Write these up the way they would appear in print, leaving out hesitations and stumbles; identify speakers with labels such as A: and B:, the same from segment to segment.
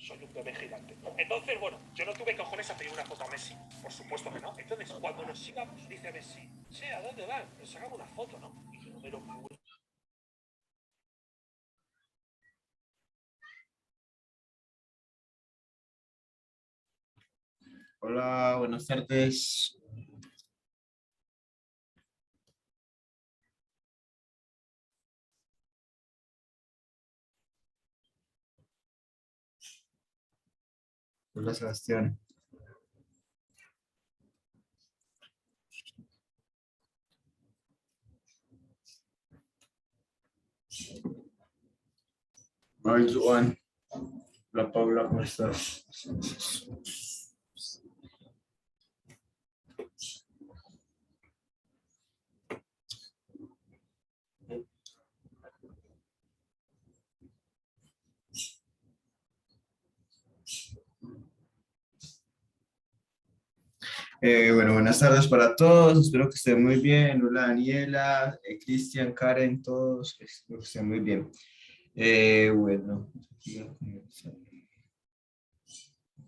A: soy un bebé gigante. Entonces, bueno, yo no tuve cojones a pedir una foto a Messi. Por supuesto que no. Entonces, cuando nos íbamos, dice Messi, che, ¿a dónde van? Nos sacamos una foto, ¿no? Y yo me lo juro.
B: Hola, buenas tardes. Hola, Sebastián. Hola, Joan. Hola, Paula, ¿cómo estás? Bueno, buenas tardes para todos. Espero que estén muy bien. Hola, Daniela, Cristian, Karen, todos. Espero que estén muy bien. Bueno, aquí voy a comenzar.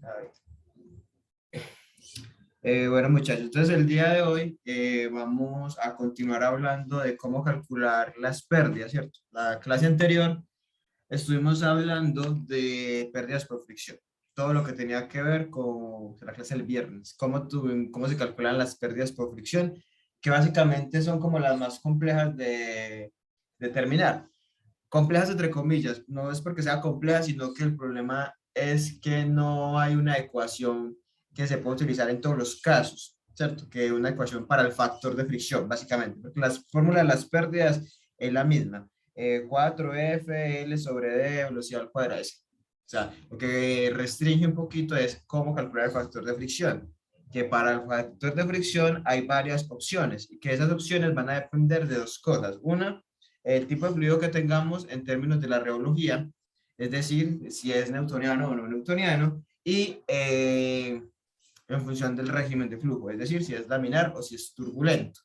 B: A ver. Bueno, muchachos, entonces el día de hoy vamos a continuar hablando de cómo calcular las pérdidas, ¿cierto? La clase anterior estuvimos hablando de pérdidas por fricción, todo lo que tenía que ver con la clase del viernes, cómo se calculan las pérdidas por fricción, que básicamente son como las más complejas de determinar. Complejas entre comillas, no es porque sea compleja, sino que el problema es que no hay una ecuación que se pueda utilizar en todos los casos, ¿cierto? Que una ecuación para el factor de fricción, básicamente, porque la fórmula de las pérdidas es la misma, 4F L sobre D, velocidad al cuadrado. O sea, lo que restringe un poquito es cómo calcular el factor de fricción, que para el factor de fricción hay varias opciones y que esas opciones van a depender de dos cosas. Una, el tipo de fluido que tengamos en términos de la reología, es decir, si es newtoniano o no newtoniano, y en función del régimen de flujo, es decir, si es laminar o si es turbulento.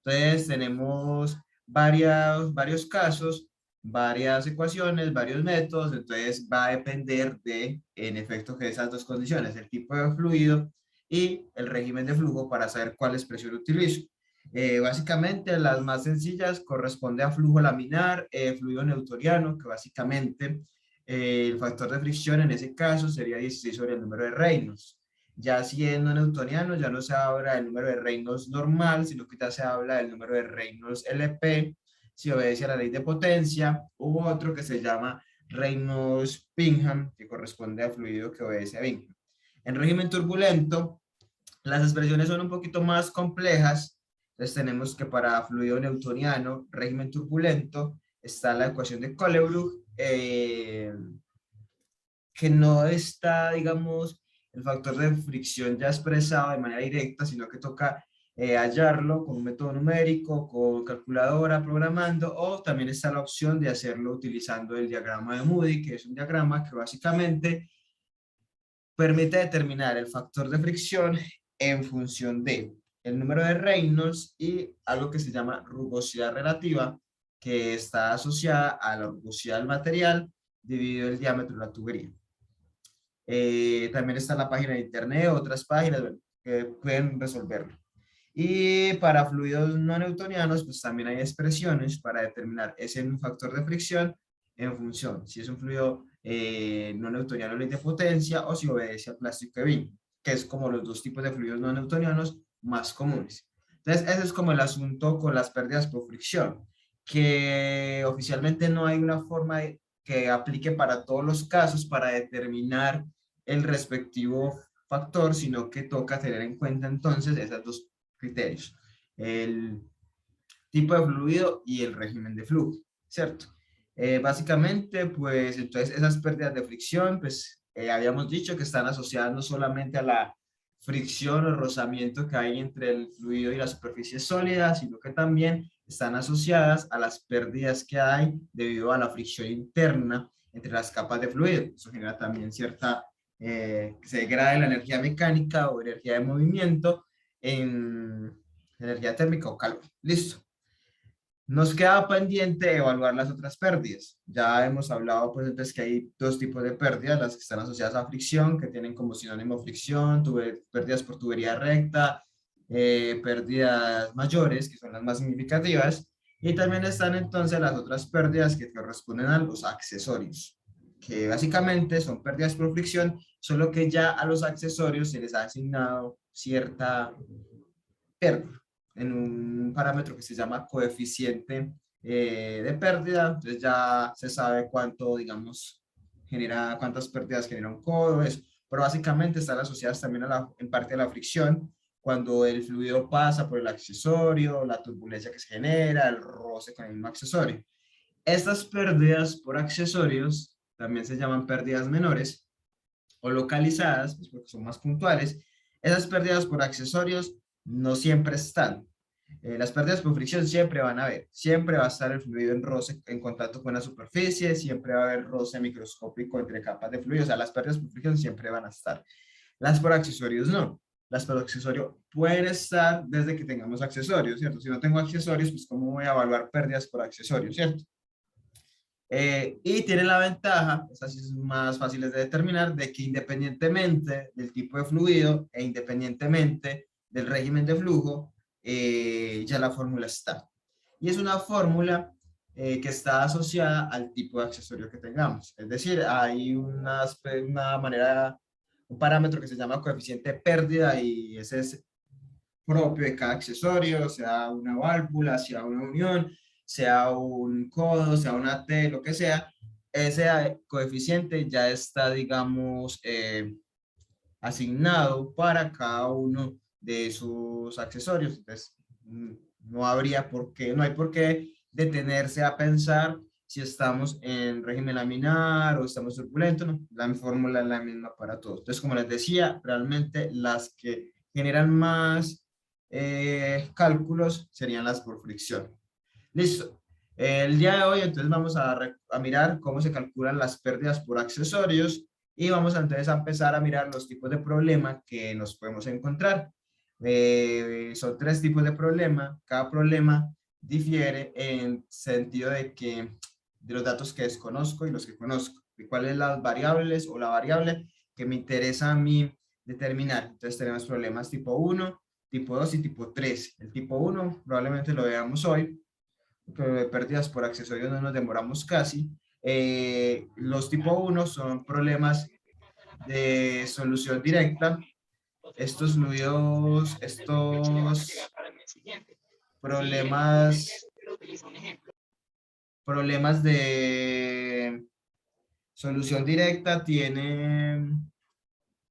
B: Entonces tenemos varios casos, varias ecuaciones, varios métodos, entonces va a depender de, en efecto, de esas dos condiciones, el tipo de fluido y el régimen de flujo para saber cuál expresión utilizo. Básicamente las más sencillas corresponde a flujo laminar, fluido newtoniano, que básicamente el factor de fricción en ese caso sería 16 sobre el número de Reynolds. Ya siendo newtoniano, ya no se habla del número de Reynolds normal, sino que ya se habla del número de Reynolds LP, si obedece a la ley de potencia, u otro que se llama Reynolds-Bingham, que corresponde a fluido que obedece a Bingham. En régimen turbulento, las expresiones son un poquito más complejas. Entonces tenemos que para fluido newtoniano, régimen turbulento, está la ecuación de Colebrook, que no está, digamos, el factor de fricción ya expresado de manera directa, sino que toca hallarlo con un método numérico, con calculadora, programando, o también está la opción de hacerlo utilizando el diagrama de Moody, que es un diagrama que básicamente permite determinar el factor de fricción en función de el número de Reynolds y algo que se llama rugosidad relativa, que está asociada a la rugosidad del material dividido el diámetro de la tubería. También está la página de internet, otras páginas, bueno, que pueden resolverlo. Y para fluidos no newtonianos, pues también hay expresiones para determinar ese factor de fricción en función, si es un fluido no newtoniano ley de potencia o si obedece al plástico de Bingham, que es como los dos tipos de fluidos no newtonianos más comunes. Entonces, ese es como el asunto con las pérdidas por fricción, que oficialmente no hay una forma que aplique para todos los casos para determinar el respectivo factor, sino que toca tener en cuenta entonces esos dos criterios, el tipo de fluido y el régimen de flujo, ¿cierto? Básicamente, pues entonces esas pérdidas de fricción, pues habíamos dicho que están asociadas no solamente a la fricción o rozamiento que hay entre el fluido y la superficie sólida, sino que también están asociadas a las pérdidas que hay debido a la fricción interna entre las capas de fluido. Eso genera también cierta, que se degrade la energía mecánica o energía de movimiento en energía térmica o calor. Listo. Nos queda pendiente evaluar las otras pérdidas. Ya hemos hablado pues entonces que hay dos tipos de pérdidas, las que están asociadas a fricción, que tienen como sinónimo fricción, pérdidas por tubería recta, pérdidas mayores, que son las más significativas, y también están entonces las otras pérdidas que corresponden a los accesorios, que básicamente son pérdidas por fricción, solo que ya a los accesorios se les ha asignado cierta pérdida en un parámetro que se llama coeficiente de pérdida. Entonces ya se sabe cuánto, digamos, genera, cuántas pérdidas genera un codo, eso. Pero básicamente están asociadas también a en parte a la fricción, cuando el fluido pasa por el accesorio, la turbulencia que se genera, el roce con el mismo accesorio. Estas pérdidas por accesorios también se llaman pérdidas menores o localizadas, pues porque son más puntuales. Esas pérdidas por accesorios no siempre están. Las pérdidas por fricción siempre van a haber, siempre va a estar el fluido en roce, en contacto con la superficie, siempre va a haber roce microscópico entre capas de fluido, o sea, las pérdidas por fricción siempre van a estar. Las por accesorios no. Las por accesorio pueden estar desde que tengamos accesorios, ¿cierto? Si no tengo accesorios, pues ¿cómo voy a evaluar pérdidas por accesorios, ¿cierto? Y tiene la ventaja, estas sí son más fáciles de determinar, de que independientemente del tipo de fluido e independientemente del régimen de flujo, ya la fórmula está. Y es una fórmula que está asociada al tipo de accesorio que tengamos. Es decir, hay una manera, un parámetro que se llama coeficiente de pérdida y ese es propio de cada accesorio, sea una válvula, sea una unión, sea un codo, sea una T, lo que sea, ese coeficiente ya está, digamos, asignado para cada uno de sus accesorios. Entonces, no habría por qué, no hay por qué detenerse a pensar si estamos en régimen laminar o estamos turbulentos, ¿no? La fórmula es la misma para todos. Entonces, como les decía, realmente las que generan más cálculos serían las por fricción. Listo. El día de hoy entonces vamos a mirar cómo se calculan las pérdidas por accesorios y vamos entonces a empezar a mirar los tipos de problema que nos podemos encontrar. Son tres tipos de problema. Cada problema difiere en sentido de que de los datos que desconozco y los que conozco, de cuáles las variables o la variable que me interesa a mí determinar. Entonces tenemos problemas tipo 1, tipo 2 y tipo 3. El tipo 1 probablemente lo veamos hoy, pérdidas por accesorios no nos demoramos casi. Los tipo 1 son problemas de solución directa. Estos fluidos, estos problemas, problemas de solución directa tienen,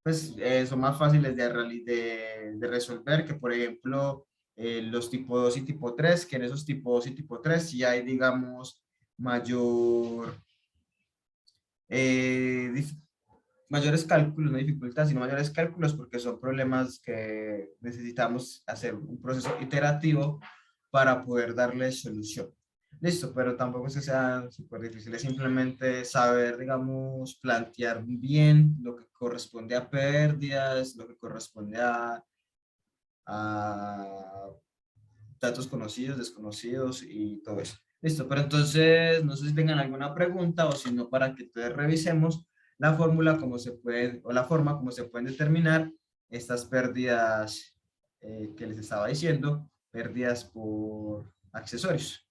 B: pues son más fáciles de resolver que, por ejemplo, los tipo 2 y tipo 3, que en esos tipo 2 y tipo 3 sí hay, digamos, mayor, eh, dif- mayores cálculos, no dificultades, sino mayores cálculos porque son problemas que necesitamos hacer un proceso iterativo para poder darle solución. Listo, pero tampoco es que sea súper difícil, es simplemente saber, digamos, plantear bien lo que corresponde a pérdidas, lo que corresponde a datos conocidos, desconocidos y todo eso. Listo, pero entonces no sé si tengan alguna pregunta o si no, para que entonces revisemos la fórmula, cómo se puede, o la forma como se pueden determinar estas pérdidas que les estaba diciendo, pérdidas por accesorios.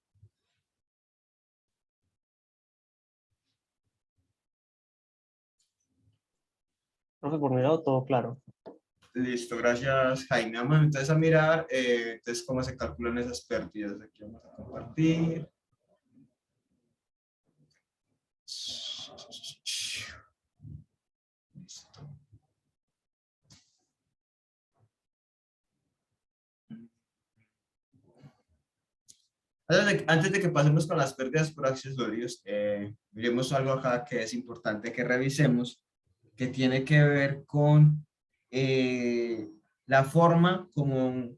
C: Profe, por mi lado, todo claro.
B: Listo, gracias Jaime. Vamos entonces a mirar entonces cómo se calculan esas pérdidas. Aquí vamos a compartir. Listo. Antes de que pasemos con las pérdidas por accesorios, miremos algo acá que es importante que revisemos, que tiene que ver con la forma como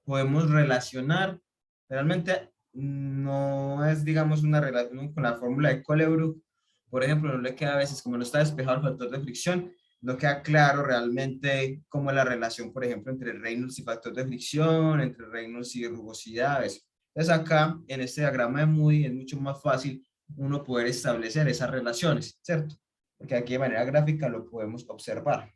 B: podemos relacionar. Realmente no es, digamos, una relación con la fórmula de Colebrook. Por ejemplo, no le queda a veces, como no está despejado el factor de fricción, no queda claro realmente cómo es la relación, por ejemplo, entre Reynolds y factor de fricción, entre Reynolds y rugosidad, eso. Entonces acá, en este diagrama de Moody, es mucho más fácil uno poder establecer esas relaciones, ¿cierto? Porque aquí de manera gráfica lo podemos observar.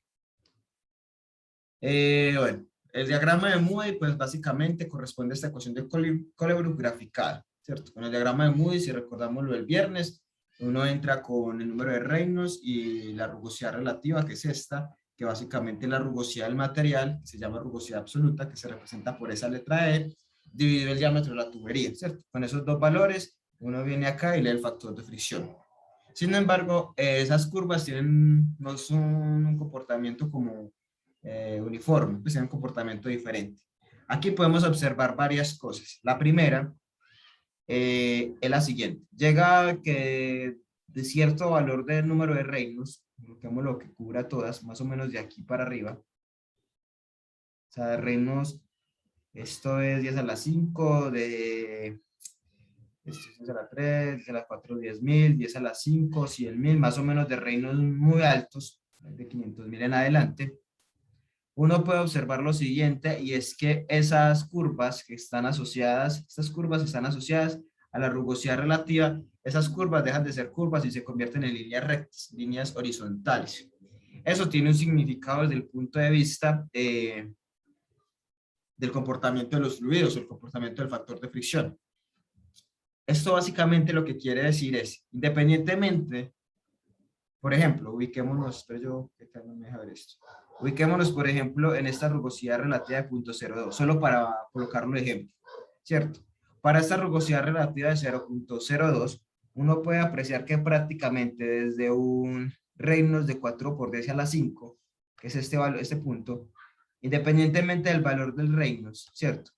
B: Bueno, el diagrama de Moody, pues básicamente corresponde a esta ecuación de Colebrook graficada, ¿cierto? Con el diagrama de Moody, si recordamos lo del viernes, uno entra con el número de Reynolds y la rugosidad relativa, que es esta, que básicamente es la rugosidad del material, que se llama rugosidad absoluta, que se representa por esa letra E, dividido el diámetro de la tubería, ¿cierto? Con esos dos valores, uno viene acá y lee el factor de fricción. Sin embargo, esas curvas no son un comportamiento como uniforme, pues tienen un comportamiento diferente. Aquí podemos observar varias cosas. La primera es la siguiente. Llega que de cierto valor del número de Reynolds, coloquemos lo que cubra todas, más o menos de aquí para arriba. O sea, de Reynolds, esto es 10 a la 5, esto es 10 a la 3, 10 a la 4, 10.000, 10 a la 5, 100.000, más o menos de Reynolds muy altos, de 500.000 en adelante. Uno puede observar lo siguiente, y es que esas curvas que están asociadas, estas curvas están asociadas a la rugosidad relativa, esas curvas dejan de ser curvas y se convierten en líneas rectas, líneas horizontales. Eso tiene un significado desde el punto de vista del comportamiento de los fluidos, el comportamiento del factor de fricción. Esto básicamente lo que quiere decir es, independientemente, por ejemplo, ubiquémonos, pero yo, ¿qué tal no me deja ver esto? Ubiquémonos, por ejemplo, en esta rugosidad relativa de 0.02, solo para colocarlo de ejemplo, ¿cierto? Para esta rugosidad relativa de 0.02, uno puede apreciar que prácticamente desde un Reynolds de 4 por 10 a la 5, que es este punto, independientemente del valor del Reynolds, ¿cierto?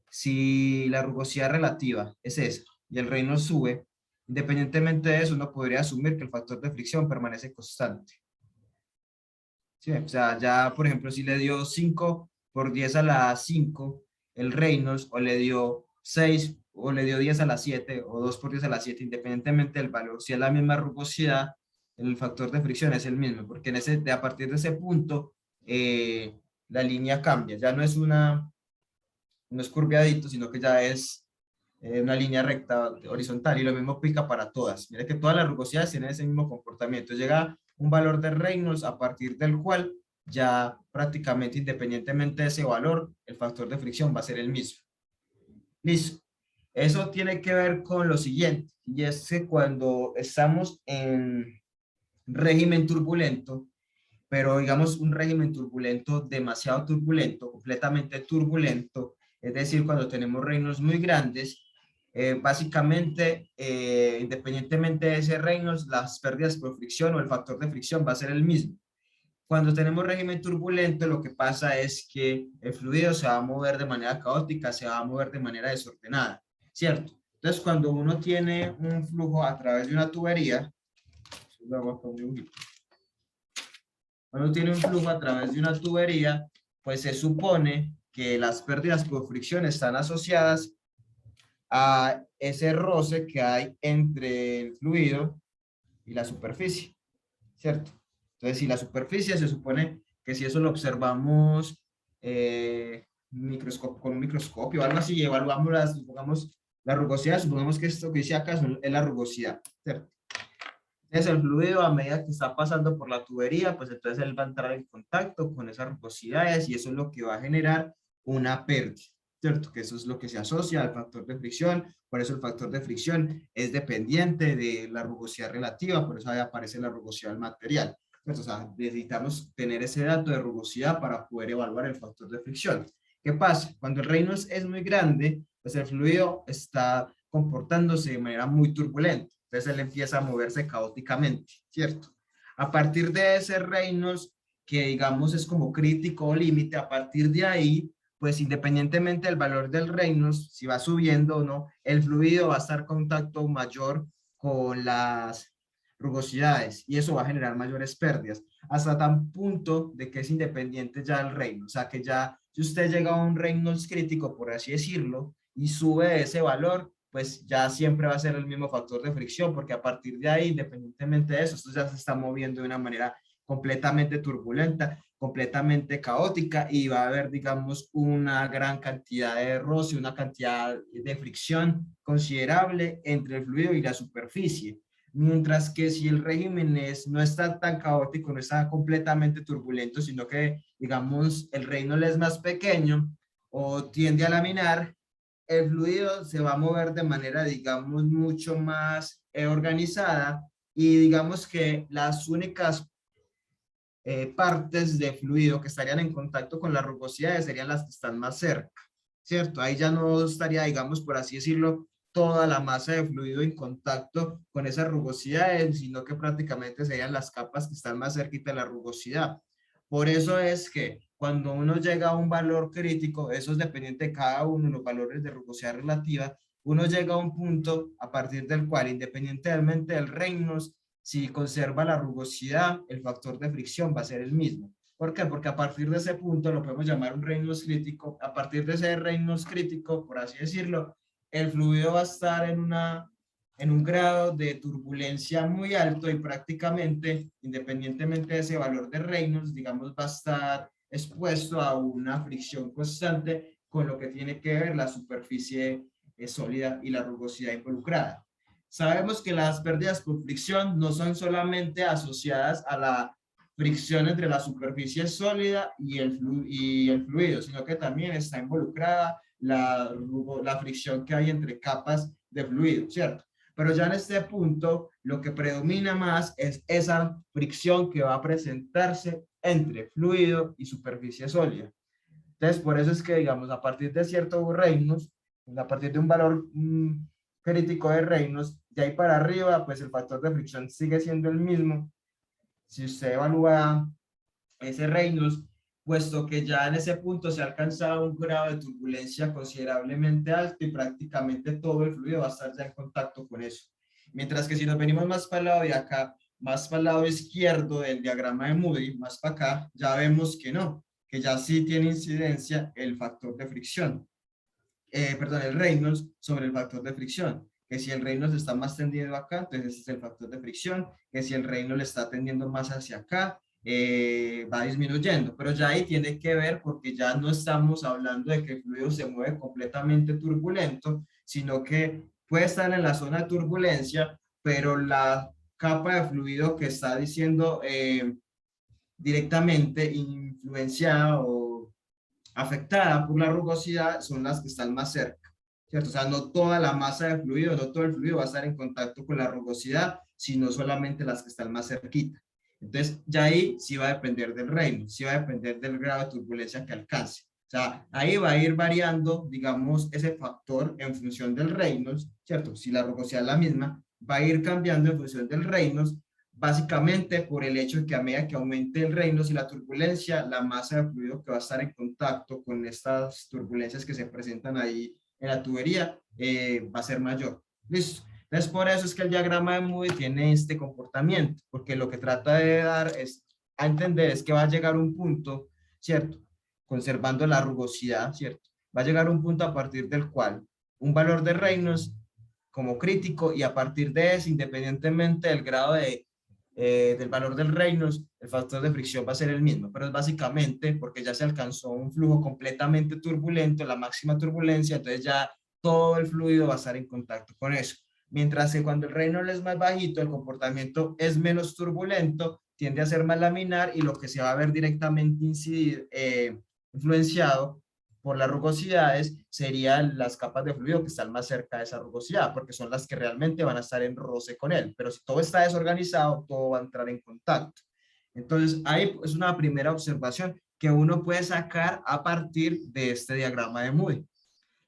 B: Si la rugosidad relativa es esa y el Reynolds sube, independientemente de eso, uno podría asumir que el factor de fricción permanece constante. Sí, o sea, ya, por ejemplo, si le dio 5 por 10 a la 5 el Reynolds, o le dio 6, o le dio 10 a la 7, o 2 por 10 a la 7, independientemente del valor, si es la misma rugosidad, el factor de fricción es el mismo, porque a partir de ese punto, la línea cambia, ya no es curviadito, sino que ya es una línea recta horizontal, y lo mismo aplica para todas. Mira que todas las rugosidades tienen ese mismo comportamiento. Llega un valor de Reynolds a partir del cual ya prácticamente independientemente de ese valor, el factor de fricción va a ser el mismo. Listo. Eso tiene que ver con lo siguiente, y es que cuando estamos en régimen turbulento, pero digamos un régimen turbulento, demasiado turbulento, completamente turbulento, es decir, cuando tenemos Reynolds muy grandes, básicamente, independientemente de ese Reynolds, las pérdidas por fricción o el factor de fricción va a ser el mismo. Cuando tenemos régimen turbulento, lo que pasa es que el fluido se va a mover de manera caótica, se va a mover de manera desordenada, ¿cierto? Entonces, cuando uno tiene un flujo a través de una tubería, cuando tiene un flujo a través de una tubería, pues se supone que las pérdidas por fricción están asociadas a ese roce que hay entre el fluido y la superficie, ¿cierto? Entonces, si la superficie se supone que si eso lo observamos con un microscopio o algo así, evaluamos supongamos, la rugosidad, supongamos que esto que dice acá es la rugosidad, ¿cierto? Entonces el fluido, a medida que está pasando por la tubería, pues entonces él va a entrar en contacto con esas rugosidades, y eso es lo que va a generar una pérdida, ¿cierto? Que eso es lo que se asocia al factor de fricción. Por eso el factor de fricción es dependiente de la rugosidad relativa, por eso ahí aparece la rugosidad del material, ¿cierto? O sea, necesitamos tener ese dato de rugosidad para poder evaluar el factor de fricción. ¿Qué pasa? Cuando el Reynolds es muy grande, pues el fluido está comportándose de manera muy turbulenta. Entonces él empieza a moverse caóticamente, ¿cierto? A partir de ese Reynolds, que digamos es como crítico o límite, a partir de ahí, pues independientemente del valor del Reynolds, si va subiendo o no, el fluido va a estar en contacto mayor con las rugosidades, y eso va a generar mayores pérdidas, hasta tan punto de que es independiente ya el Reynolds. O sea que ya, si usted llega a un Reynolds crítico, por así decirlo, y sube ese valor, pues ya siempre va a ser el mismo factor de fricción, porque a partir de ahí, independientemente de eso, esto ya se está moviendo de una manera completamente turbulenta, completamente caótica y va a haber, digamos, una gran cantidad de roce, una cantidad de fricción considerable entre el fluido y la superficie. Mientras que si el régimen no está tan caótico, no está completamente turbulento, sino que, digamos, el Reynolds es más pequeño o tiende a laminar, el fluido se va a mover de manera, digamos, mucho más organizada y digamos que las únicas partes de fluido que estarían en contacto con las rugosidades serían las que están más cerca, ¿cierto? Ahí ya no estaría, digamos, por así decirlo, toda la masa de fluido en contacto con esas rugosidades, sino que prácticamente serían las capas que están más cerquita de la rugosidad. Por eso es que cuando uno llega a un valor crítico, eso es dependiente de cada uno, los valores de rugosidad relativa, uno llega a un punto a partir del cual, independientemente del Reynolds, si conserva la rugosidad, el factor de fricción va a ser el mismo. ¿Por qué? Porque a partir de ese punto lo podemos llamar un Reynolds crítico. A partir de ese Reynolds crítico, por así decirlo, el fluido va a estar en un grado de turbulencia muy alto y prácticamente, independientemente de ese valor de Reynolds, digamos, va a estar expuesto a una fricción constante con lo que tiene que ver la superficie sólida y la rugosidad involucrada. Sabemos que las pérdidas por fricción no son solamente asociadas a la fricción entre la superficie sólida y el fluido, sino que también está involucrada la fricción que hay entre capas de fluido, ¿cierto? Pero ya en este punto, lo que predomina más es esa fricción que va a presentarse entre fluido y superficie sólida. Entonces, por eso es que, digamos, a partir de cierto Reynolds, a partir de un valor crítico de Reynolds, de ahí para arriba, pues el factor de fricción sigue siendo el mismo. Si usted evalúa ese Reynolds, puesto que ya en ese punto se ha alcanzado un grado de turbulencia considerablemente alto y prácticamente todo el fluido va a estar ya en contacto con eso. Mientras que si nos venimos más para el lado de acá, más para el lado izquierdo del diagrama de Moody, más para acá, ya vemos que no, que ya sí tiene incidencia el factor de fricción. Perdón, el Reynolds sobre el factor de fricción, que si el Reynolds está más tendido acá, entonces ese es el factor de fricción, que si el Reynolds está tendiendo más hacia acá, va disminuyendo, pero ya ahí tiene que ver porque ya no estamos hablando de que el fluido se mueve completamente turbulento, sino que puede estar en la zona de turbulencia, pero la capa de fluido que está diciendo directamente influenciada o afectada por la rugosidad son las que están más cerca, ¿cierto? O sea, no toda la masa de fluido, no todo el fluido va a estar en contacto con la rugosidad, sino solamente las que están más cerquita. Entonces, ya ahí sí va a depender del Reynolds, sí va a depender del grado de turbulencia que alcance. O sea, ahí va a ir variando, digamos, ese factor en función del Reynolds, ¿cierto? Si la rugosidad es la misma, va a ir cambiando en función del Reynolds, básicamente por el hecho de que a medida que aumente el Reynolds y la turbulencia, la masa de fluido que va a estar en contacto con estas turbulencias que se presentan ahí en la tubería va a ser mayor. ¿Listo? Entonces, por eso es que el diagrama de Moody tiene este comportamiento, porque lo que trata de dar es a entender es que va a llegar un punto, ¿cierto? Conservando la rugosidad, ¿cierto? Va a llegar un punto a partir del cual un valor de Reynolds como crítico y a partir de eso, independientemente del grado del valor del Reynolds, el factor de fricción va a ser el mismo, pero es básicamente porque ya se alcanzó un flujo completamente turbulento, la máxima turbulencia, entonces ya todo el fluido va a estar en contacto con eso. Mientras que cuando el Reynolds es más bajito, el comportamiento es menos turbulento, tiende a ser más laminar y lo que se va a ver directamente influenciado por las rugosidades serían las capas de fluido que están más cerca de esa rugosidad, porque son las que realmente van a estar en roce con él. Pero si todo está desorganizado, todo va a entrar en contacto. Entonces, ahí es una primera observación que uno puede sacar a partir de este diagrama de Moody.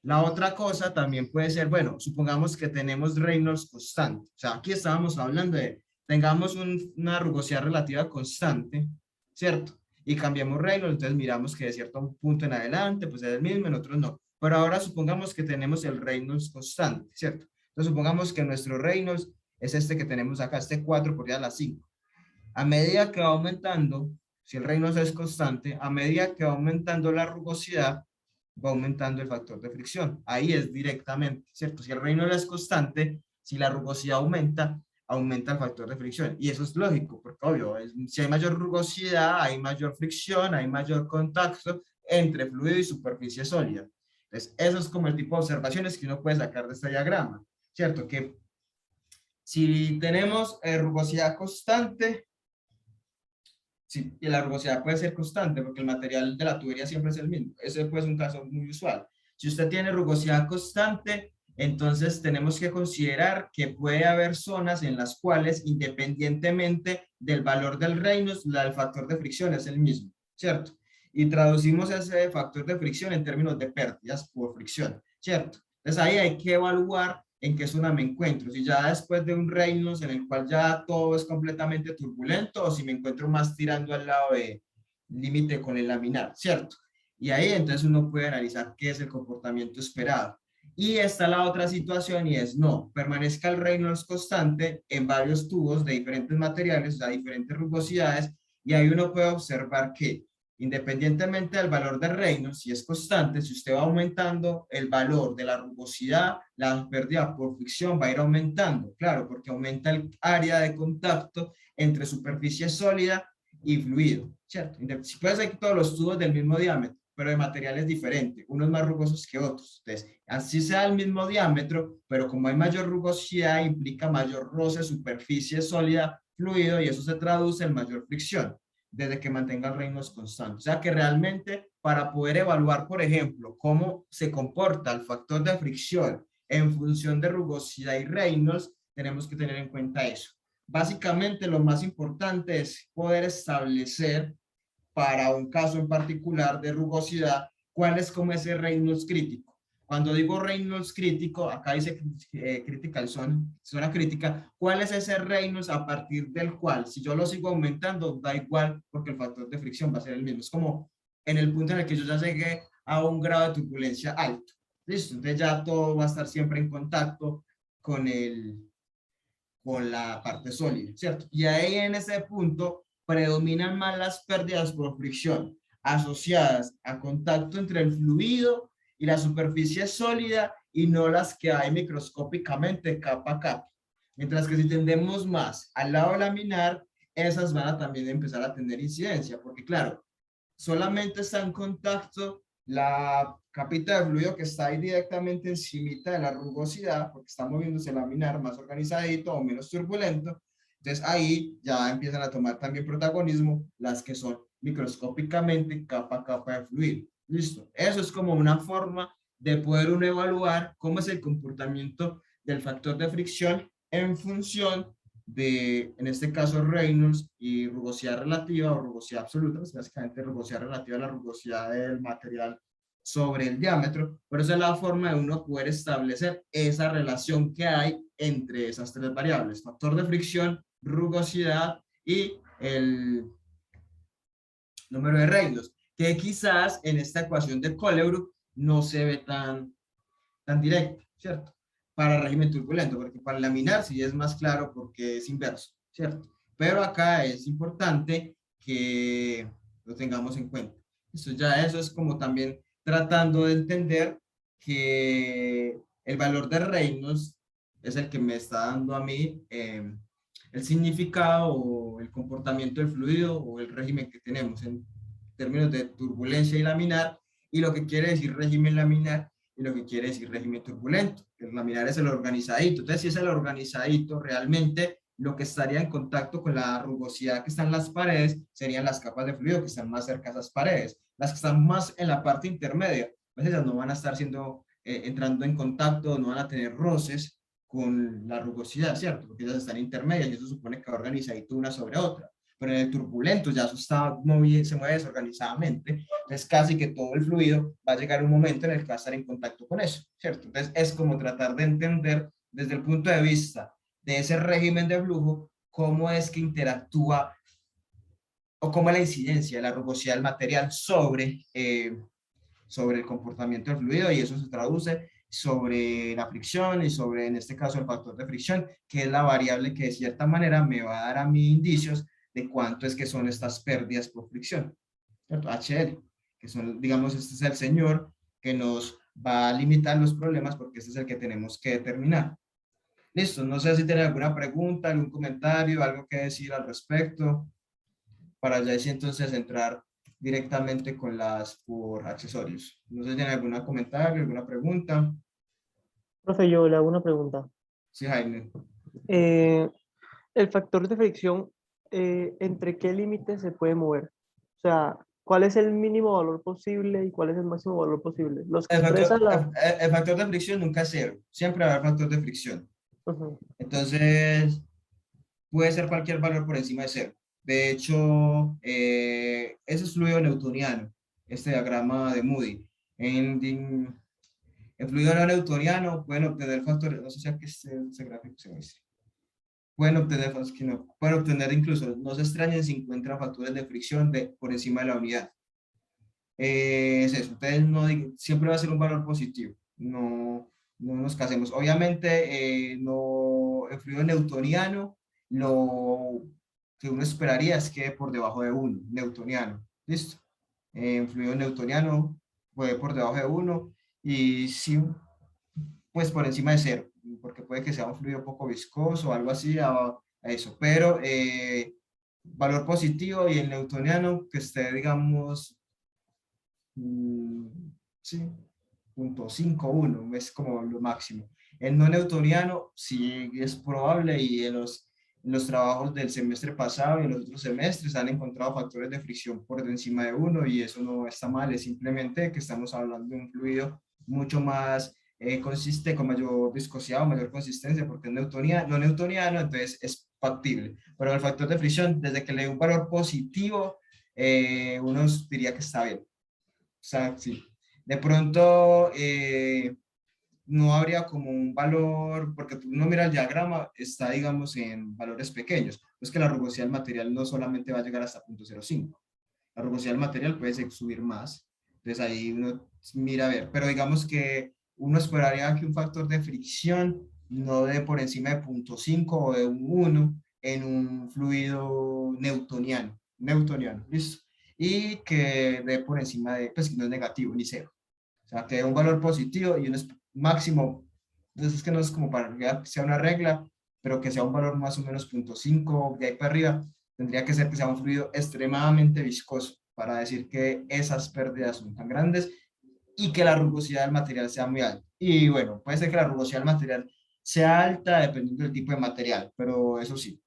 B: La otra cosa también puede ser, bueno, supongamos que tenemos Reynolds constante. O sea, aquí estábamos hablando de, tengamos una rugosidad relativa constante, ¿cierto? Y cambiamos Reynolds, entonces miramos que de cierto punto en adelante, pues es el mismo, en otros no. Pero ahora supongamos que tenemos el Reynolds constante, ¿cierto? Entonces supongamos que nuestro Reynolds es este que tenemos acá, este 4 por día a las 5. A medida que va aumentando, si el Reynolds es constante, a medida que va aumentando la rugosidad, va aumentando el factor de fricción. Ahí es directamente, ¿cierto? Si el Reynolds es constante, si la rugosidad aumenta, aumenta el factor de fricción. Y eso es lógico, porque obvio, si hay mayor rugosidad, hay mayor fricción, hay mayor contacto entre fluido y superficie sólida. Entonces, eso es como el tipo de observaciones que uno puede sacar de este diagrama, ¿cierto? Que si tenemos rugosidad constante, sí, y la rugosidad puede ser constante porque el material de la tubería siempre es el mismo. Ese puede ser un caso muy usual. Si usted tiene rugosidad constante, entonces tenemos que considerar que puede haber zonas en las cuales, independientemente del valor del Reynolds, el factor de fricción es el mismo, ¿cierto? Y traducimos ese factor de fricción en términos de pérdidas por fricción, ¿cierto? Entonces ahí hay que evaluar en qué zona me encuentro, si ya después de un Reynolds en el cual ya todo es completamente turbulento o si me encuentro más tirando al lado de límite con el laminar, ¿cierto? Y ahí entonces uno puede analizar qué es el comportamiento esperado. Y está la otra situación y es no, permanezca el Reynolds constante en varios tubos de diferentes materiales, de diferentes rugosidades, y ahí uno puede observar que independientemente del valor de Reynolds, si es constante, si usted va aumentando el valor de la rugosidad, la pérdida por fricción va a ir aumentando, claro, porque aumenta el área de contacto entre superficie sólida y fluido, ¿cierto? Si puede ser que todos los tubos del mismo diámetro, pero de materiales diferentes, unos más rugosos que otros. Entonces, así sea el mismo diámetro, pero como hay mayor rugosidad, implica mayor roce, superficie sólida, fluido, y eso se traduce en mayor fricción, desde que mantenga el Reynolds constante. O sea que realmente para poder evaluar, por ejemplo, cómo se comporta el factor de fricción en función de rugosidad y Reynolds, tenemos que tener en cuenta eso. Básicamente lo más importante es poder establecer para un caso en particular de rugosidad, ¿cuál es como ese Reynolds crítico? Cuando digo Reynolds crítico, acá dice critical zone, zona crítica, ¿cuál es ese Reynolds a partir del cual, si yo lo sigo aumentando, da igual porque el factor de fricción va a ser el mismo? Es como en el punto en el que yo ya llegué a un grado de turbulencia alto. Listo, entonces ya todo va a estar siempre en contacto con con la parte sólida, ¿cierto? Y ahí en ese punto predominan más las pérdidas por fricción asociadas a contacto entre el fluido y la superficie sólida y no las que hay microscópicamente capa a capa. Mientras que si tendemos más al lado laminar, esas van a también empezar a tener incidencia, porque claro, solamente está en contacto la capita de fluido que está ahí directamente encimita de la rugosidad, porque está moviéndose el laminar más organizadito o menos turbulento. Entonces ahí ya empiezan a tomar también protagonismo las que son microscópicamente capa a capa de fluido. Listo. Eso es como una forma de poder uno evaluar cómo es el comportamiento del factor de fricción en función de, en este caso, Reynolds y rugosidad relativa o rugosidad absoluta, pues básicamente rugosidad relativa a la rugosidad del material sobre el diámetro, pero esa es la forma de uno poder establecer esa relación que hay entre esas tres variables, factor de fricción, rugosidad y el número de Reynolds, que quizás en esta ecuación de Colebrook no se ve tan directo, ¿cierto? Para régimen turbulento, porque para laminar sí es más claro porque es inverso, ¿cierto? Pero acá es importante que lo tengamos en cuenta. Eso es como también tratando de entender que el valor de Reynolds es el que me está dando a mí el significado o el comportamiento del fluido o el régimen que tenemos en términos de turbulencia y laminar, y lo que quiere decir régimen laminar y lo que quiere decir régimen turbulento. El laminar es el organizadito. Entonces, si es el organizadito, realmente lo que estaría en contacto con la rugosidad que está en las paredes serían las capas de fluido que están más cerca a esas paredes. Las que están más en la parte intermedia, pues esas no van a estar entrando en contacto, no van a tener roces con la rugosidad, ¿cierto? Porque ellas están intermedias y eso supone que va organizadito una sobre otra. Pero en el turbulento ya eso se mueve desorganizadamente, entonces casi que todo el fluido va a llegar un momento en el que va a estar en contacto con eso, ¿cierto? Entonces es como tratar de entender desde el punto de vista de ese régimen de flujo, cómo es que interactúa o cómo es la incidencia de la rugosidad del material sobre el comportamiento del fluido, y eso se traduce sobre la fricción y sobre, en este caso, el factor de fricción, que es la variable que de cierta manera me va a dar a mí indicios de cuánto es que son estas pérdidas por fricción, ¿cierto? HL, que son, digamos, este es el señor que nos va a limitar los problemas porque este es el que tenemos que determinar. Listo, no sé si tienen alguna pregunta, algún comentario, algo que decir al respecto, para ya así entonces entrar directamente con las por accesorios. No sé si tienen algún comentario, alguna pregunta.
C: Profe, yo le hago una pregunta.
B: Sí, Jaime.
C: Eh, el factor de fricción, ¿entre qué límites se puede mover? O sea, ¿cuál es el mínimo valor posible y cuál es el máximo valor posible? Los que
B: El
C: expresan
B: factor,
C: la...
B: el factor de fricción nunca es cero, siempre va a haber factor de fricción.
C: Ujú.
B: Entonces, puede ser cualquier valor por encima de cero. De hecho, eso es fluido newtoniano, este diagrama de Moody. En fluido no newtoniano pueden obtener factores, no sé si aquí este gráfico se muestra. Pueden obtener incluso, no se extrañen si encuentran factores de fricción por encima de la unidad. Es eso, entonces siempre va a ser un valor positivo, no nos casemos. Obviamente, no, el fluido newtoniano, lo que uno esperaría es que por debajo de 1, newtoniano, ¿listo? En fluido newtoniano, puede por debajo de 1 y sí, pues por encima de 0, porque puede que sea un fluido poco viscoso o algo así, a eso, pero valor positivo y el newtoniano que esté, digamos, sí, 0,51 es como lo máximo. El no newtoniano sí es probable y en los trabajos del semestre pasado y en los otros semestres han encontrado factores de fricción por encima de 1 y eso no está mal, es simplemente que estamos hablando de un fluido mucho más consistente, con mayor viscosidad o mayor consistencia porque es no newtoniano, entonces es factible. Pero el factor de fricción, desde que le dé un valor positivo, uno diría que está bien. O sea, sí. De pronto no habría como un valor, porque uno mira el diagrama, está, digamos, en valores pequeños. Es que la rugosidad del material no solamente va a llegar hasta 0,05. La rugosidad del material puede subir más. Entonces ahí uno mira a ver. Pero digamos que uno esperaría que un factor de fricción no dé por encima de 0,5 o de un 1 en un fluido newtoniano. Newtoniano, ¿listo? Y que dé por encima de, pues que no es negativo ni cero. O sea, que dé un valor positivo y un máximo. Entonces es que no es como para que sea una regla, pero que sea un valor más o menos 0,5 de ahí para arriba. Tendría que ser que sea un fluido extremadamente viscoso para decir que esas pérdidas son tan grandes y que la rugosidad del material sea muy alta. Y bueno, puede ser que la rugosidad del material sea alta dependiendo del tipo de material, pero eso sí.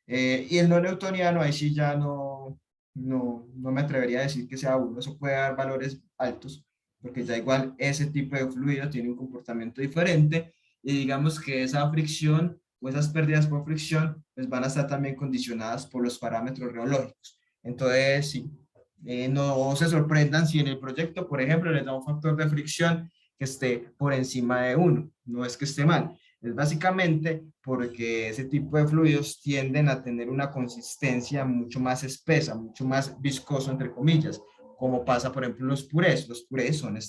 B: Y el no newtoniano, ahí sí ya no me atrevería a decir que sea uno, eso puede dar valores altos, porque ya igual ese tipo de fluido tiene un comportamiento diferente y digamos que esa fricción o esas pérdidas por fricción pues van a estar también condicionadas por los parámetros reológicos. Entonces, sí, no se sorprendan si en el proyecto, por ejemplo, les da un factor de fricción que esté por encima de 1, no es que esté mal, es básicamente porque ese tipo de fluidos tienden a tener una consistencia mucho más espesa, mucho más viscoso, entre comillas, como pasa, por ejemplo, en los purés son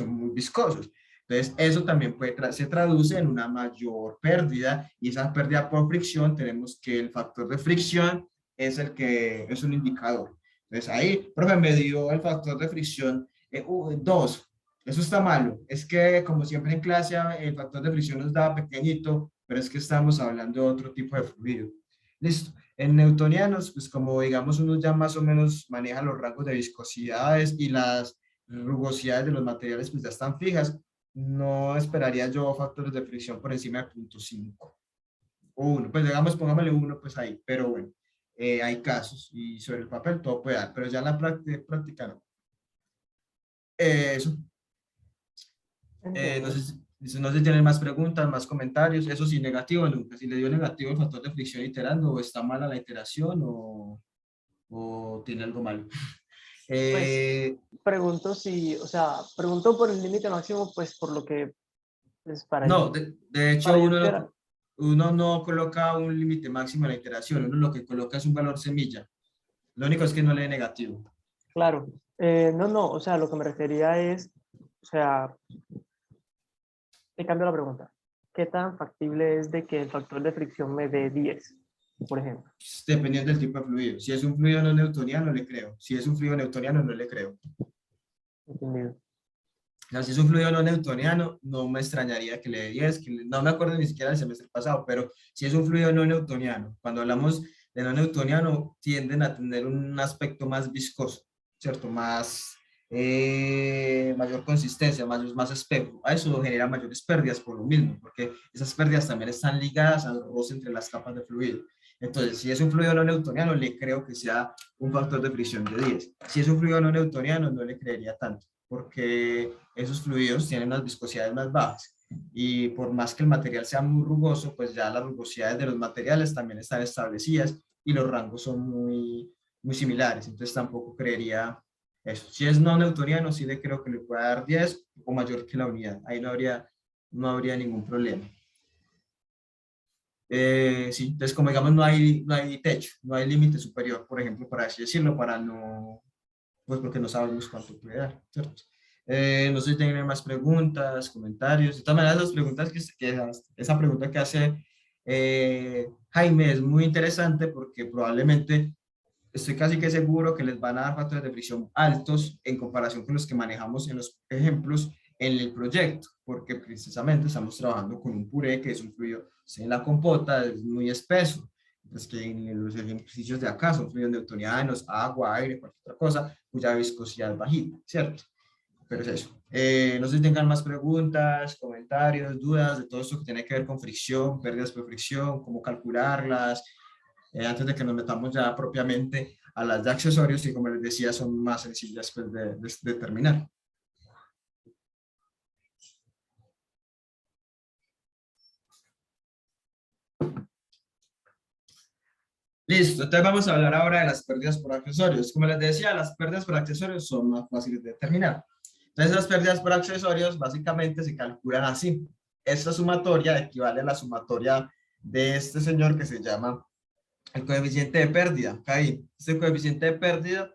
B: muy viscosos. Entonces, eso también se traduce en una mayor pérdida y esa pérdida por fricción, tenemos que el factor de fricción es el que es un indicador. Entonces, ahí, profe, me dio el factor de fricción 2. Eso está malo. Es que, como siempre en clase, el factor de fricción nos da pequeñito, pero es que estamos hablando de otro tipo de fluido. Listo. En newtonianos, pues como digamos, uno ya más o menos maneja los rangos de viscosidades y las rugosidades de los materiales, pues ya están fijas. No esperaría yo factores de fricción por encima de 0,5 o 1. Pues digamos, pongámosle 1, pues ahí. Pero bueno, hay casos y sobre el papel todo puede dar, pero ya en la práctica no. Eso. No
C: Entiendo.
B: sé no sé si tienen más preguntas, más comentarios. Eso sí, negativo nunca. Si le dio negativo el factor de fricción iterando, o está mala la iteración o tiene algo malo.
C: Pues
B: Eh,
C: pregunto si, o sea, pregunto por el límite máximo, pues por lo que, pues
B: no, de hecho
C: para yo quedar,
B: uno no coloca un límite máximo en la iteración, uno lo que coloca es un valor semilla. Lo único es que no lee negativo.
C: claro. No, no, o sea, lo que me refería es, o sea, te cambio la pregunta. ¿Qué tan factible es de que el factor de fricción me dé 10, por ejemplo?
B: Dependiendo del tipo de fluido. Si es un fluido no newtoniano, le creo. Si es un fluido newtoniano, no le creo.
C: Entendido.
B: O sea, si es un fluido no newtoniano, no me extrañaría que le dé 10, no me acuerdo ni siquiera del semestre pasado, pero si es un fluido no newtoniano, cuando hablamos de no newtoniano, tienden a tener un aspecto más viscoso, ¿cierto? Mayor consistencia, más espejo. A eso genera mayores pérdidas por lo mismo, porque esas pérdidas también están ligadas al roce entre las capas de fluido. Entonces, si es un fluido no newtoniano, le creo que sea un factor de fricción de 10. Si es un fluido no newtoniano, no le creería tanto, porque esos fluidos tienen unas viscosidades más bajas. Y por más que el material sea muy rugoso, pues ya las rugosidades de los materiales también están establecidas y los rangos son muy similares. Entonces tampoco creería eso. Si es no newtoniano, sí le creo que le pueda dar 10 o mayor que la unidad. Ahí no habría ningún problema. Sí, entonces como digamos no hay techo, no hay límite superior, por ejemplo, para así decirlo, para no, pues porque no sabemos cuánto puede dar, ¿cierto? No sé si tienen más preguntas, comentarios. De todas maneras, las preguntas esa pregunta que hace Jaime es muy interesante porque probablemente estoy casi que seguro que les van a dar factores de fricción altos en comparación con los que manejamos en los ejemplos en el proyecto, porque precisamente estamos trabajando con un puré que es un fluido, en la compota es muy espeso, es que en los ejercicios de acá son fluidos newtonianos, agua, aire, cualquier otra cosa, cuya viscosidad es bajita, ¿cierto? Pero es eso. No sé si tengan más preguntas, comentarios, dudas de todo esto que tiene que ver con fricción, pérdidas por fricción, cómo calcularlas, antes de que nos metamos ya propiamente a las de accesorios y como les decía son más sencillas pues, de terminar. Listo, entonces vamos a hablar ahora de las pérdidas por accesorios. Como les decía, las pérdidas por accesorios son más fáciles de determinar. Entonces las pérdidas por accesorios básicamente se calculan así. Esta sumatoria equivale a la sumatoria de este señor que se llama el coeficiente de pérdida. Ahí, este coeficiente de pérdida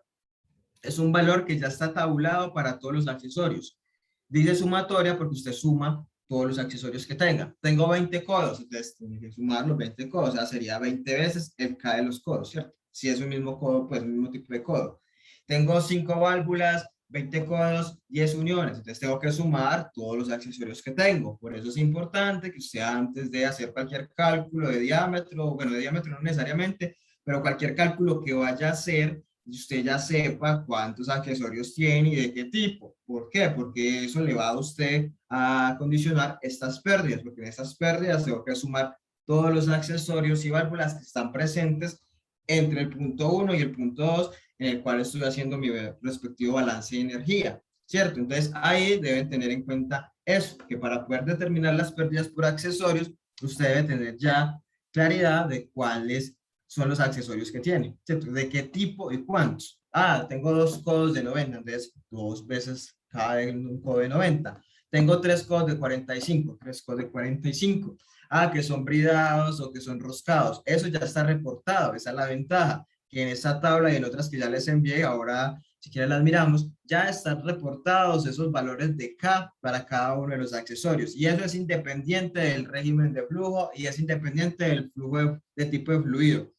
B: es un valor que ya está tabulado para todos los accesorios. Dice sumatoria porque usted suma todos los accesorios que tenga. Tengo 20 codos, entonces tengo que sumar los 20 codos, o sea, sería 20 veces el K de los codos, ¿cierto? Si es un mismo codo, pues un mismo tipo de codo. Tengo 5 válvulas, 20 codos, 10 uniones, entonces tengo que sumar todos los accesorios que tengo. Por eso es importante que usted antes de hacer cualquier cálculo de diámetro, bueno, de diámetro no necesariamente, pero cualquier cálculo que vaya a hacer, usted ya sepa cuántos accesorios tiene y de qué tipo. ¿Por qué? Porque eso le va a usted a condicionar estas pérdidas, porque en estas pérdidas tengo que sumar todos los accesorios y válvulas que están presentes entre el punto 1 y el punto 2, en el cual estoy haciendo mi respectivo balance de energía, ¿cierto? Entonces ahí deben tener en cuenta eso, que para poder determinar las pérdidas por accesorios, usted debe tener ya claridad de cuáles son los accesorios que tiene, ¿cierto? ¿De qué tipo y cuántos? Ah, tengo 2 codos de 90, entonces 2 veces cada un codo de 90. Tengo 3 codos de 45, 3 codos de 45. Ah, que son bridados o que son roscados. Eso ya está reportado, esa es la ventaja, que en esta tabla y en otras que ya les envié, ahora si quieren las miramos, ya están reportados esos valores de K para cada uno de los accesorios. Y eso es independiente del régimen de flujo y es independiente del flujo de tipo de fluido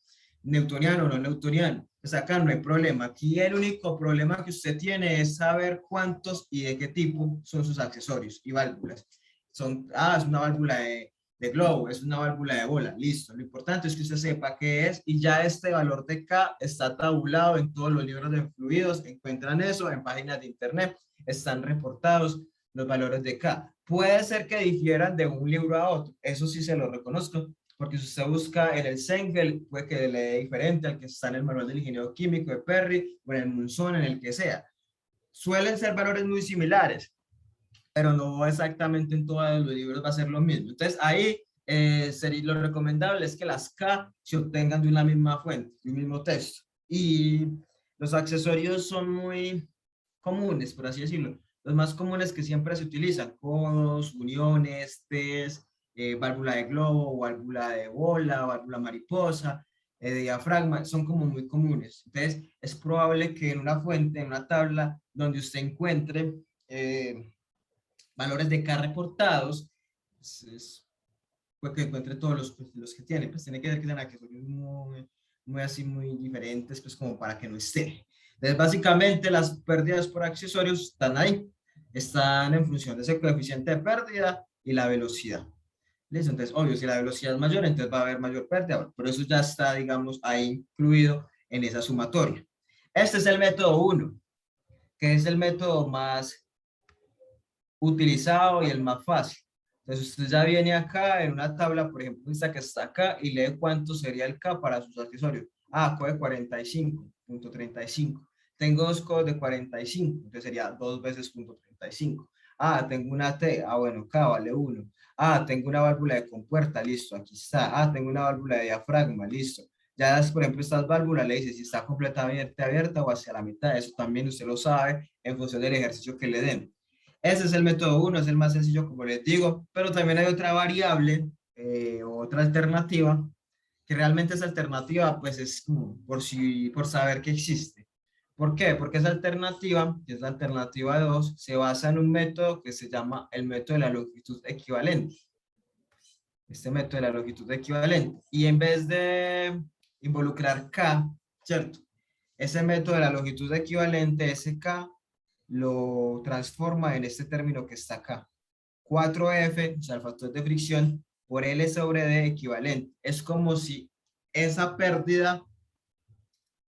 B: newtoniano o no newtoniano. Pues acá no hay problema. Aquí el único problema que usted tiene es saber cuántos y de qué tipo son sus accesorios y válvulas. Es una válvula de globo, es una válvula de bola, listo. Lo importante es que usted sepa qué es y ya este valor de K está tabulado en todos los libros de fluidos, encuentran eso en páginas de internet, están reportados los valores de K. Puede ser que difieran de un libro a otro, eso sí se lo reconozco, porque si usted busca en el Sengel, puede que le dé diferente al que está en el manual del ingeniero químico de Perry o en el Munson, en el que sea. Suelen ser valores muy similares, pero no exactamente en todos los libros va a ser lo mismo. Entonces ahí sería lo recomendable es que las K se obtengan de una misma fuente, de un mismo texto. Y los accesorios son muy comunes, por así decirlo. Los más comunes que siempre se utilizan, codos, uniones, tes, válvula de globo, válvula de bola, válvula mariposa, diafragma, son como muy comunes. Entonces, es probable que en una fuente, en una tabla, donde usted encuentre valores de K reportados, puede que encuentre todos los que tiene, pues tiene que ver que sean accesorios muy así, muy diferentes, pues como para que no esté. Entonces, básicamente las pérdidas por accesorios están ahí. están en función de ese coeficiente de pérdida y la velocidad. ¿Listo? Entonces, obvio, si la velocidad es mayor, entonces va a haber mayor pérdida. Bueno, pero eso ya está, digamos, ahí incluido en esa sumatoria. Este es el método 1, que es el método más utilizado y el más fácil. Entonces, usted ya viene acá en una tabla, por ejemplo, esta que está acá, y lee cuánto sería el K para sus accesorios. Ah, K de 45.35. Tengo dos codos de 45, entonces sería 2 veces punto 35. Ah, tengo una T, ah, bueno, K vale 1. Ah, tengo una válvula de compuerta, listo, aquí está. Ah, tengo una válvula de diafragma, listo. Ya, por ejemplo, estas válvulas le dice si está completamente abierta o hacia la mitad. Eso también usted lo sabe en función del ejercicio que le den. Ese es el método 1, es el más sencillo, como les digo, pero también hay otra variable, otra alternativa, que realmente esa alternativa, pues es como por saber que existe. ¿Por qué? Porque esa alternativa, que es la alternativa 2, se basa en un método que se llama el método de la longitud equivalente. Este método de la longitud equivalente. Y en vez de involucrar K, ¿cierto? Ese método de la longitud equivalente, ese K, lo transforma en este término que está acá. 4F, o sea, el factor de fricción, por L sobre D equivalente. Es como si esa pérdida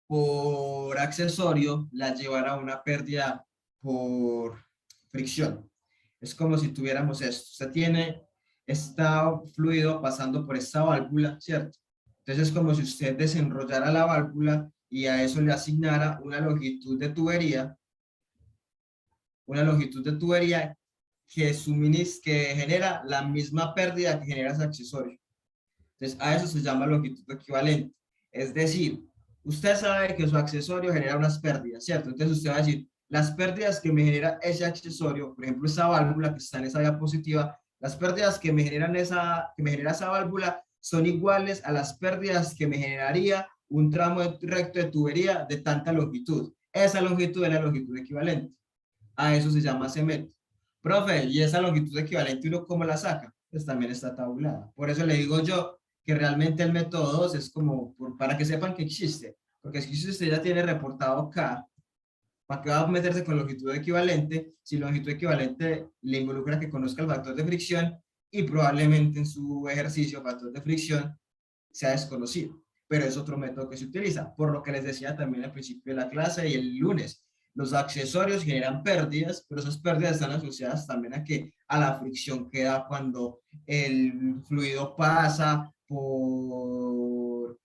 B: por accesorio la llevara a una pérdida por fricción. Es como si tuviéramos esto. Usted tiene este fluido pasando por esta válvula, ¿cierto? Entonces es como si usted desenrollara la válvula y a eso le asignara una longitud de tubería que genera la misma pérdida que genera ese accesorio. Entonces, a eso se llama longitud equivalente. Es decir, usted sabe que su accesorio genera unas pérdidas, ¿cierto? Entonces usted va a decir, las pérdidas que me genera ese accesorio, por ejemplo, esa válvula que está en esa diapositiva, las pérdidas que me genera esa válvula son iguales a las pérdidas que me generaría un tramo recto de tubería de tanta longitud. Esa longitud es la longitud equivalente. A eso se llama ese método. Profe, ¿y esa longitud equivalente uno cómo la saca? Pues también está tabulada. Por eso le digo yo que realmente el método 2 es como para que sepan que existe. Porque si usted ya tiene reportado K, ¿para qué va a meterse con longitud equivalente? Si longitud equivalente le involucra que conozca el factor de fricción y probablemente en su ejercicio factor de fricción sea desconocido. Pero es otro método que se utiliza. Por lo que les decía también al principio de la clase y el lunes. Los accesorios generan pérdidas, pero esas pérdidas están asociadas también a la fricción que da cuando el fluido pasa por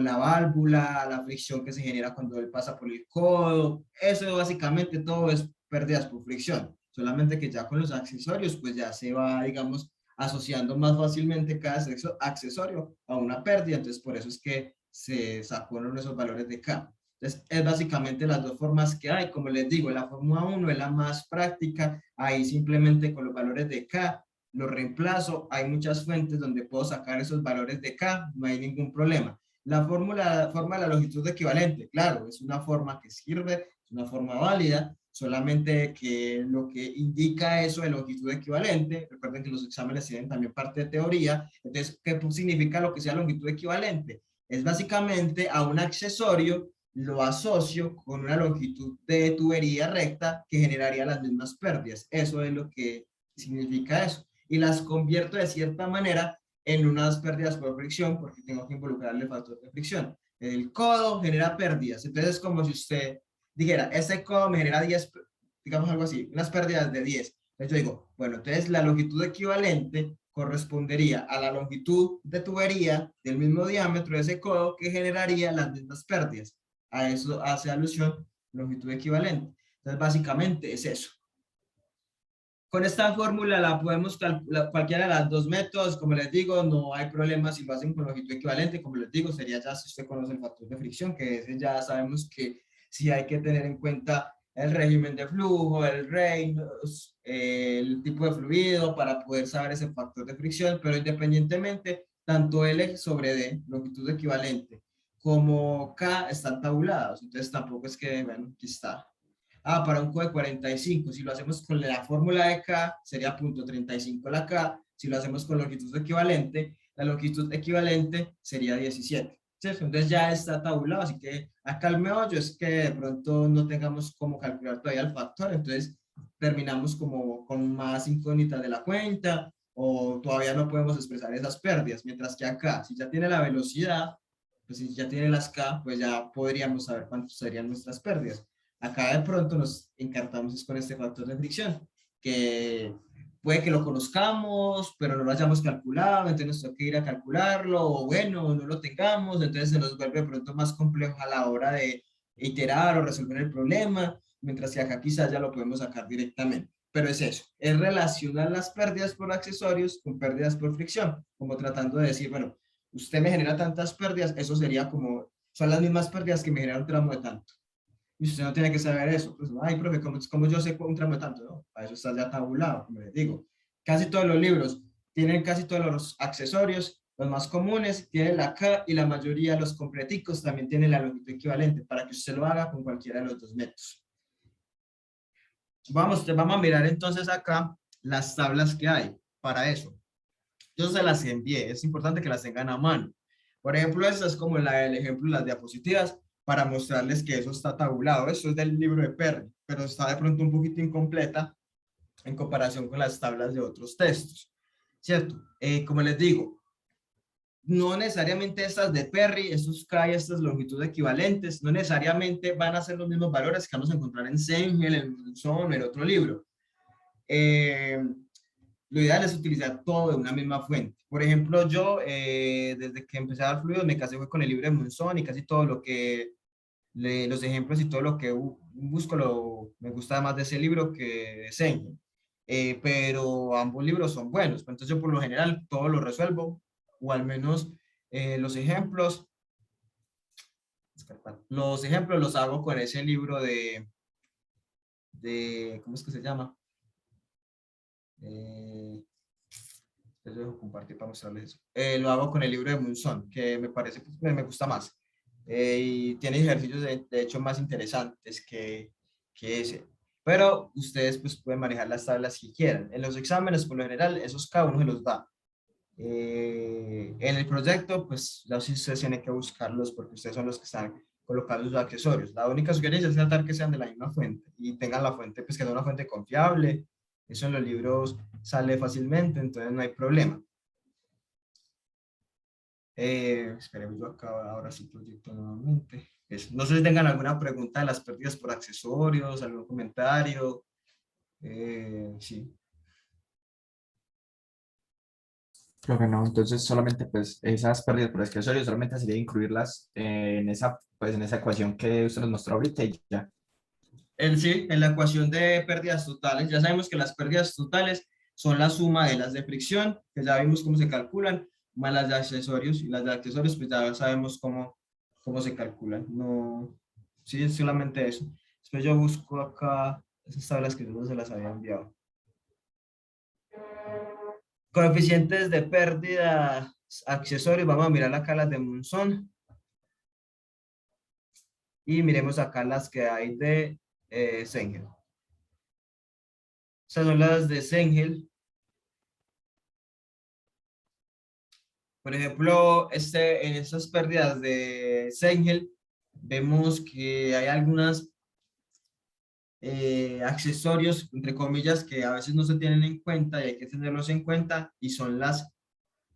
B: la válvula, la fricción que se genera cuando él pasa por el codo. Eso básicamente todo es pérdidas por fricción. Solamente que ya con los accesorios, pues ya se va, digamos, asociando más fácilmente cada accesorio a una pérdida. Entonces, por eso es que se sacó esos valores de K. Entonces, es básicamente las dos formas que hay. Como les digo, la fórmula 1 es la más práctica. Ahí simplemente con los valores de K los reemplazo. Hay muchas fuentes donde puedo sacar esos valores de K, no hay ningún problema. La forma de la longitud equivalente, claro, es una forma que sirve, es una forma válida, solamente que lo que indica eso de longitud equivalente, recuerden que los exámenes tienen también parte de teoría, entonces, ¿qué significa lo que sea longitud equivalente? Es básicamente a un accesorio lo asocio con una longitud de tubería recta que generaría las mismas pérdidas. Eso es lo que significa eso. Y las convierto de cierta manera en unas pérdidas por fricción porque tengo que involucrarle el factor de fricción. El codo genera pérdidas. Entonces es como si usted dijera, este codo me genera 10, digamos algo así, unas pérdidas de 10. Entonces yo digo, bueno, entonces la longitud equivalente correspondería a la longitud de tubería del mismo diámetro de ese codo que generaría las mismas pérdidas. A eso hace alusión longitud equivalente. Entonces, básicamente es eso. Con esta fórmula la podemos calcular cualquiera de los dos métodos. Como les digo, no hay problema si lo hacen con longitud equivalente. Como les digo, sería ya si usted conoce el factor de fricción, que ese ya sabemos que sí hay que tener en cuenta el régimen de flujo, el Reynolds, el tipo de fluido para poder saber ese factor de fricción, pero independientemente, tanto L sobre D, longitud equivalente, como K están tabulados, entonces tampoco es que, bueno, aquí está. Ah, para un codo de 45, si lo hacemos con la fórmula de K, sería .35 la K, si lo hacemos con longitud equivalente, la longitud equivalente sería 17. ¿Cierto? Entonces ya está tabulado, así que acá el meollo es que de pronto no tengamos cómo calcular todavía el factor, entonces terminamos como con más incógnitas de la cuenta o todavía no podemos expresar esas pérdidas, mientras que acá, si ya tiene la velocidad, pues si ya tiene las K, pues ya podríamos saber cuántas serían nuestras pérdidas. Acá de pronto nos encartamos con este factor de fricción, que puede que lo conozcamos, pero no lo hayamos calculado, entonces nos toca ir a calcularlo, o bueno, no lo tengamos, entonces se nos vuelve de pronto más complejo a la hora de iterar o resolver el problema, mientras que acá quizás ya lo podemos sacar directamente. Pero es eso, es relacionar las pérdidas por accesorios con pérdidas por fricción, como tratando de decir, bueno, usted me genera tantas pérdidas, eso sería como, son las mismas pérdidas que me genera un tramo de tanto. Y usted no tiene que saber eso. Pues, ay, profe, ¿cómo yo sé un tramo de tanto? No, para eso está ya tabulado, como les digo. Casi todos los libros tienen casi todos los accesorios, los más comunes, tienen la K y la mayoría de los completicos también tienen la longitud equivalente para que usted lo haga con cualquiera de los dos métodos. Vamos a mirar entonces acá las tablas que hay para eso. Yo se las envié, es importante que las tengan a mano. Por ejemplo, esta es como el ejemplo de las diapositivas para mostrarles que eso está tabulado. Eso es del libro de Perry, pero está de pronto un poquito incompleta en comparación con las tablas de otros textos, ¿cierto? Como les digo, no necesariamente estas de Perry, estos K y estas longitudes equivalentes, no necesariamente van a ser los mismos valores que vamos a encontrar en Sengel, en Munson, en otro libro. Lo ideal es utilizar todo de una misma fuente. Por ejemplo, yo desde que empecé a dar fluidos me casé con el libro de Monzón y casi todo lo que, los ejemplos y todo lo que busco me gusta más de ese libro que de Sengel. Pero ambos libros son buenos, entonces yo por lo general todo lo resuelvo, o al menos los ejemplos los hago con ese libro ¿cómo es que se llama? Les dejo compartir para mostrarles eso. Lo hago con el libro de Munson, que me parece, pues, me gusta más. Y tiene ejercicios de hecho más interesantes que ese. Pero ustedes pues pueden manejar las tablas que quieran. En los exámenes, por lo general, esos cada uno se los da. En el proyecto, pues ya sí ustedes tienen que buscarlos porque ustedes son los que están colocando sus accesorios. La única sugerencia es tratar que sean de la misma fuente y tengan la fuente, pues que sea una fuente confiable. Eso en los libros sale fácilmente, entonces no hay problema. Esperemos yo acá ahora sí proyecto nuevamente. No sé si tengan alguna pregunta de las pérdidas por accesorios, algún comentario. Sí.
D: Creo que no, entonces solamente pues esas pérdidas por accesorios solamente sería incluirlas pues, en esa ecuación que usted nos mostró ahorita y ya.
B: Sí, en la ecuación de pérdidas totales, ya sabemos que las pérdidas totales son la suma de las de fricción, que ya vimos cómo se calculan, más las de accesorios, y las de accesorios pues ya sabemos cómo se calculan. No, sí, es solamente eso. Después yo busco acá esas tablas que yo no se las había enviado. Coeficientes de pérdida accesorios, vamos a mirar acá las de Monzón. Y miremos acá las que hay de Sengel. Estas son las de Sengel. Por ejemplo, en estas pérdidas de Sengel, vemos que hay algunas accesorios, entre comillas, que a veces no se tienen en cuenta y hay que tenerlos en cuenta, y son las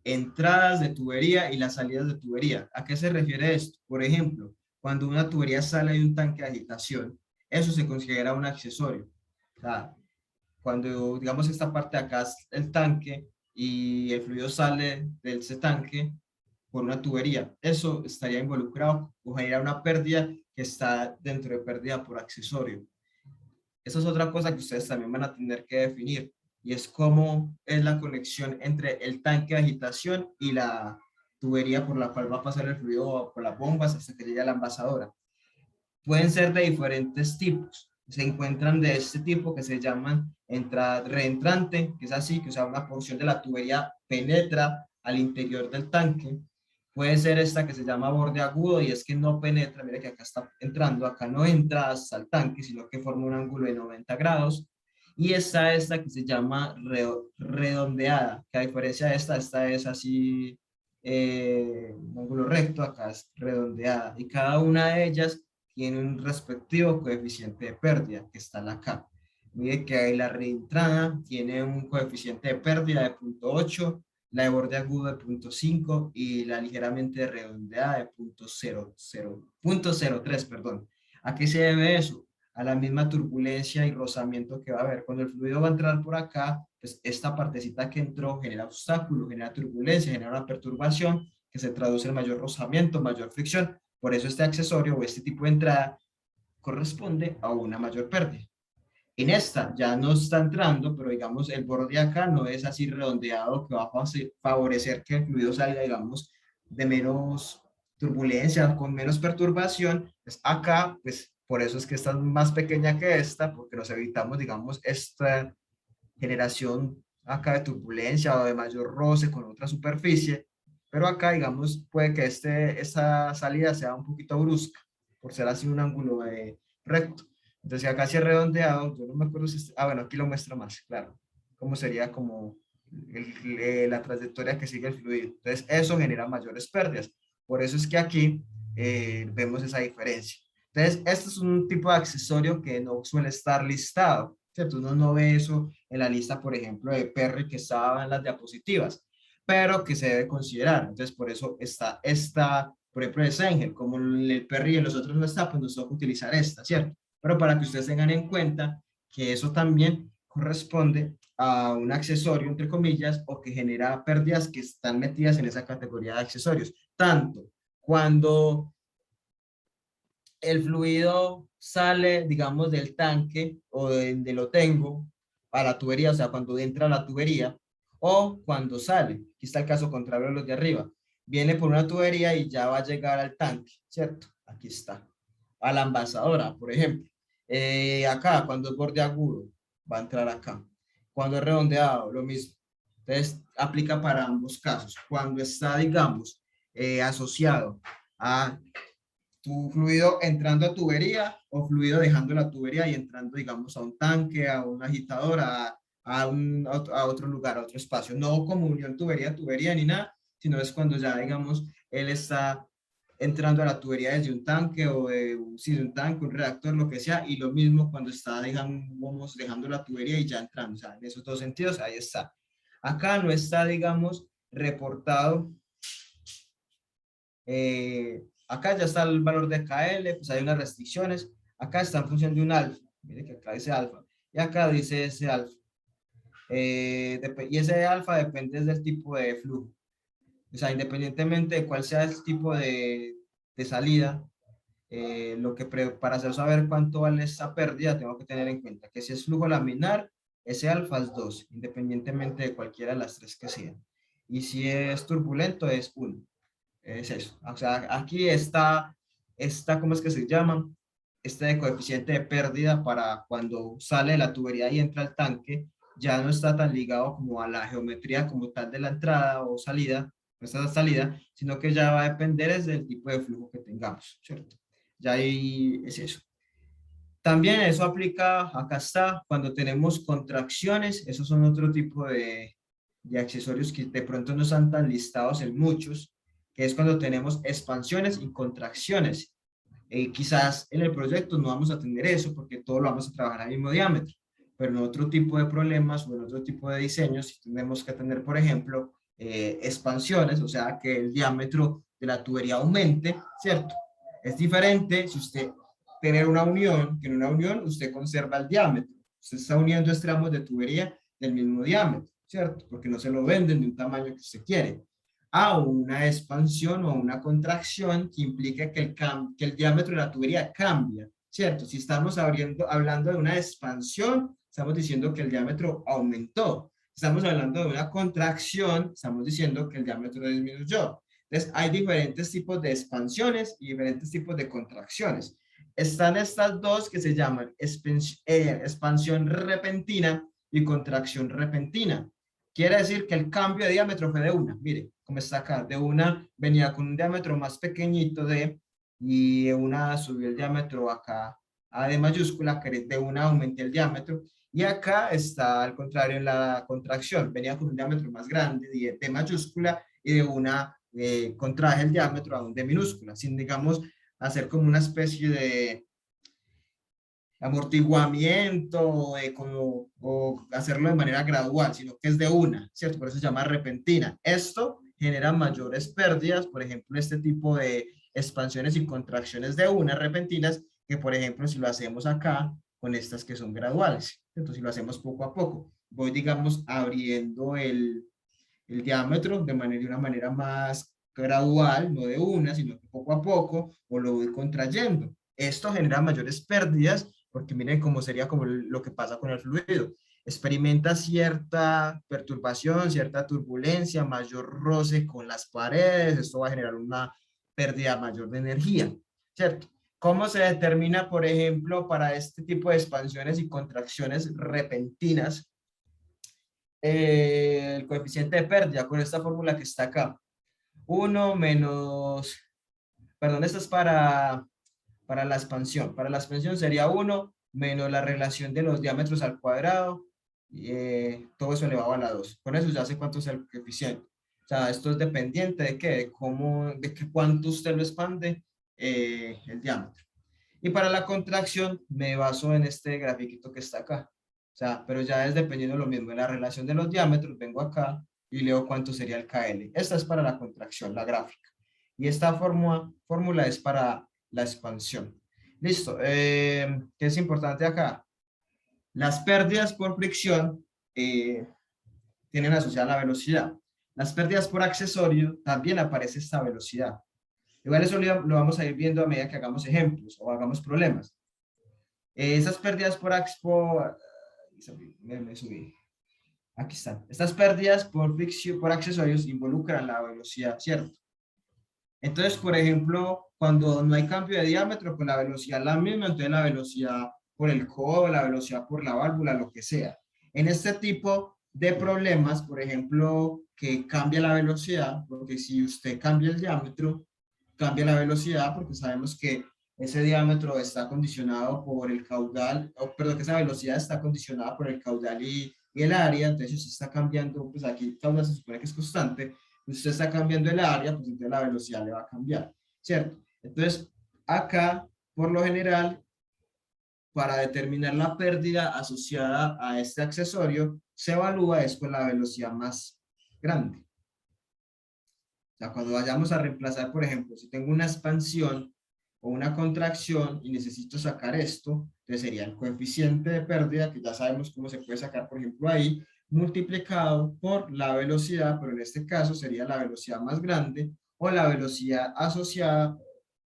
B: entradas de tubería y las salidas de tubería. ¿A qué se refiere esto? Por ejemplo, cuando una tubería sale de un tanque de agitación, eso se considera un accesorio. O sea, cuando digamos esta parte de acá es el tanque y el fluido sale de ese tanque por una tubería, eso estaría involucrado o genera una pérdida que está dentro de pérdida por accesorio. Esa es otra cosa que ustedes también van a tener que definir, y es cómo es la conexión entre el tanque de agitación y la tubería por la cual va a pasar el fluido por las bombas hasta que llegue a la envasadora. Pueden ser de diferentes tipos. Se encuentran de este tipo que se llaman entrada reentrante, que es así, que o sea, una porción de la tubería penetra al interior del tanque. Puede ser esta que se llama borde agudo, y es que no penetra, mire que acá está entrando, acá no entra hasta el tanque, sino que forma un ángulo de 90 grados. Y está esta que se llama redondeada, que a diferencia de esta es así, un ángulo recto, acá es redondeada. Y cada una de ellas tiene un respectivo coeficiente de pérdida, que está acá. Mire que ahí la reentrada tiene un coeficiente de pérdida de 0.8, la de borde agudo de 0.5 y la ligeramente redondeada de 0.03, perdón. ¿A qué se debe eso? A la misma turbulencia y rozamiento que va a haber. Cuando el fluido va a entrar por acá, pues esta partecita que entró genera obstáculo, genera turbulencia, genera una perturbación que se traduce en mayor rozamiento, mayor fricción. Por eso este accesorio o este tipo de entrada corresponde a una mayor pérdida. En esta ya no está entrando, pero digamos el borde acá no es así redondeado que va a favorecer que el fluido salga, digamos, de menos turbulencia, con menos perturbación. Pues acá, pues por eso es que esta es más pequeña que esta, porque nos evitamos, digamos, esta generación acá de turbulencia o de mayor roce con otra superficie. Pero acá, digamos, puede que esta salida sea un poquito brusca, por ser así un ángulo recto. Entonces acá si es redondeado, yo no me acuerdo si... bueno, aquí lo muestra más, claro. Cómo sería como la trayectoria que sigue el fluido. Entonces eso genera mayores pérdidas. Por eso es que aquí vemos esa diferencia. Entonces este es un tipo de accesorio que no suele estar listado, ¿cierto? Uno no ve eso en la lista, por ejemplo, de Perry que estaba en las diapositivas, pero que se debe considerar. Entonces por eso está esta, por ejemplo, de Sanger, como el Perry y los otros no está, pues nos toca utilizar esta, ¿cierto? Pero para que ustedes tengan en cuenta que eso también corresponde a un accesorio, entre comillas, o que genera pérdidas que están metidas en esa categoría de accesorios. Tanto cuando el fluido sale, digamos, del tanque o de donde lo tengo a la tubería, o sea, cuando entra a la tubería, o cuando sale. Aquí está el caso contrario de los de arriba. Viene por una tubería y ya va a llegar al tanque, ¿cierto? Aquí está. A la envasadora, por ejemplo. Acá, cuando es borde agudo, va a entrar acá. Cuando es redondeado, lo mismo. Entonces, aplica para ambos casos. Cuando está, digamos, asociado a tu fluido entrando a tubería o fluido dejando la tubería y entrando, digamos, a un tanque, a un agitador, a otro lugar, a otro espacio. No como unión tubería ni nada, sino es cuando ya, digamos, él está entrando a la tubería desde un tanque o de un tanque, un reactor, lo que sea, y lo mismo cuando está, digamos, dejando la tubería y ya entrando, o sea, en esos dos sentidos, ahí está. Acá no está, digamos, reportado acá ya está el valor de KL, pues hay unas restricciones. Acá está en función de un alfa. Mire que acá dice alfa. Y acá dice ese alfa. Y ese alfa depende del tipo de flujo. O sea, independientemente de cuál sea el tipo de salida, para hacer saber cuánto vale esta pérdida, tengo que tener en cuenta que si es flujo laminar, ese alfa es 2, independientemente de cualquiera de las tres que sean. Y si es turbulento, es 1. Es eso. O sea, aquí está, ¿cómo es que se llama? Este coeficiente de pérdida para cuando sale la tubería y entra al tanque, ya no está tan ligado como a la geometría como tal de la entrada o salida, esta salida, sino que ya va a depender es del tipo de flujo que tengamos, ¿cierto? Ya ahí es eso. También eso aplica, acá está, cuando tenemos contracciones, esos son otro tipo de accesorios que de pronto no están tan listados en muchos, que es cuando tenemos expansiones y contracciones. Quizás en el proyecto no vamos a tener eso porque todo lo vamos a trabajar al mismo diámetro, pero en otro tipo de problemas o en otro tipo de diseños sí tenemos que tener, por ejemplo, expansiones, o sea, que el diámetro de la tubería aumente, ¿cierto? Es diferente si usted tener una unión, que en una unión usted conserva el diámetro. Usted está uniendo extremos de tubería del mismo diámetro, ¿cierto? Porque no se lo venden de un tamaño que usted quiere. A una expansión o una contracción que implica que el diámetro de la tubería cambia, ¿cierto? Si estamos hablando de una expansión, estamos diciendo que el diámetro aumentó. Estamos hablando de una contracción, estamos diciendo que el diámetro disminuyó. Entonces, hay diferentes tipos de expansiones y diferentes tipos de contracciones. Están estas dos que se llaman expansión repentina y contracción repentina. Quiere decir que el cambio de diámetro fue de una, mire, como está acá, de una venía con un diámetro más pequeñito y de una subió el diámetro acá a D mayúscula, que de una aumenté el diámetro, y acá está al contrario en la contracción, venía con un diámetro más grande, de D mayúscula, y de una contraje el diámetro a un D minúscula, sin digamos hacer como una especie amortiguamiento o hacerlo de manera gradual, sino que es de una, ¿cierto? Por eso se llama repentina. Esto genera mayores pérdidas, por ejemplo, este tipo de expansiones y contracciones de una repentinas, que por ejemplo, si lo hacemos acá, con estas que son graduales. Entonces, si lo hacemos poco a poco, voy, digamos, abriendo el diámetro de una manera más gradual, no de una, sino que poco a poco, o lo voy contrayendo. Esto genera mayores pérdidas, porque miren cómo sería como lo que pasa con el fluido. Experimenta cierta perturbación, cierta turbulencia, mayor roce con las paredes, esto va a generar una pérdida mayor de energía, ¿cierto? ¿Cómo se determina, por ejemplo, para este tipo de expansiones y contracciones repentinas, el coeficiente de pérdida con esta fórmula que está acá? 1 menos, perdón, esto es para la expansión. Para la expansión sería 1 menos la relación de los diámetros al cuadrado, todo eso elevado a la 2. Con eso ya sé cuánto es el coeficiente. O sea, esto es dependiente de qué, de cómo, de qué, cuánto usted lo expande el diámetro. Y para la contracción me baso en este grafiquito que está acá. O sea, pero ya es dependiendo de lo mismo, de la relación de los diámetros, vengo acá y leo cuánto sería el KL. Esta es para la contracción, la gráfica. Y esta fórmula es para la expansión. Listo. ¿Qué es importante acá? Las pérdidas por fricción tienen asociada la velocidad. Las pérdidas por accesorio también aparece esta velocidad. Igual eso lo vamos a ir viendo a medida que hagamos ejemplos o hagamos problemas. Esas pérdidas me subí. Aquí están. Estas pérdidas por fricción, por accesorios involucran la velocidad, ¿cierto? Entonces, por ejemplo, cuando no hay cambio de diámetro, pues la velocidad es la misma, entonces la velocidad por el codo, la velocidad por la válvula, lo que sea. En este tipo de problemas, por ejemplo, que cambia la velocidad, porque si usted cambia el diámetro, cambia la velocidad, porque sabemos que ese diámetro está condicionado por el caudal, perdón, que esa velocidad está condicionada por el caudal y el área, entonces si usted está cambiando, pues aquí el caudal se supone que es constante, usted está cambiando el área, pues entonces la velocidad le va a cambiar, ¿cierto? Entonces, acá, por lo general, para determinar la pérdida asociada a este accesorio, se evalúa es con la velocidad más grande. O sea, cuando vayamos a reemplazar, por ejemplo, si tengo una expansión o una contracción y necesito sacar esto, entonces sería el coeficiente de pérdida, que ya sabemos cómo se puede sacar, por ejemplo, ahí, multiplicado por la velocidad, pero en este caso sería la velocidad más grande o la velocidad asociada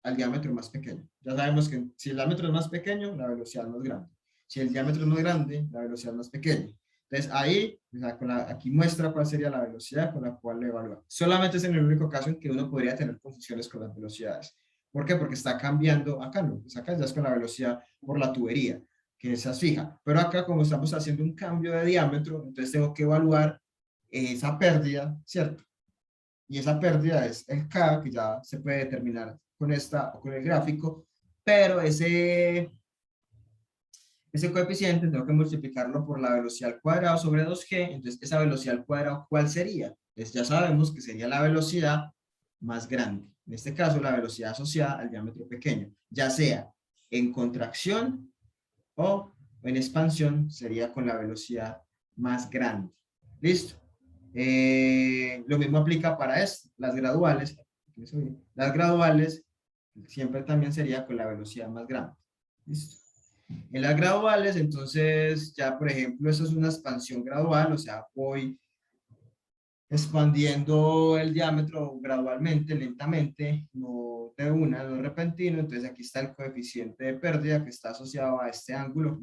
B: al diámetro más pequeño. Ya sabemos que si el diámetro es más pequeño, la velocidad es más grande. Si el diámetro es más grande, la velocidad es más pequeña. Entonces ahí, o sea, aquí muestra cuál sería la velocidad con la cual le evalúa. Solamente es en el único caso en que uno podría tener confusiones con las velocidades. ¿Por qué? Porque está cambiando, acá no, pues acá ya es con la velocidad por la tubería, que esa es fija. Pero acá como estamos haciendo un cambio de diámetro, entonces tengo que evaluar esa pérdida, ¿cierto? Y esa pérdida es el K, que ya se puede determinar con esta o con el gráfico, pero ese coeficiente tengo que multiplicarlo por la velocidad al cuadrado sobre 2G, entonces esa velocidad al cuadrado, ¿cuál sería? Entonces ya sabemos que sería la velocidad más grande, en este caso la velocidad asociada al diámetro pequeño, ya sea en contracción o en expansión, sería con la velocidad más grande. ¿Listo? Lo mismo aplica para esto, las graduales. Las graduales siempre también sería con la velocidad más grande. ¿Listo? En las graduales, entonces, ya por ejemplo, eso es una expansión gradual, o sea, voy expandiendo el diámetro gradualmente, lentamente, no de una, no repentino. Entonces aquí está el coeficiente de pérdida que está asociado a este ángulo,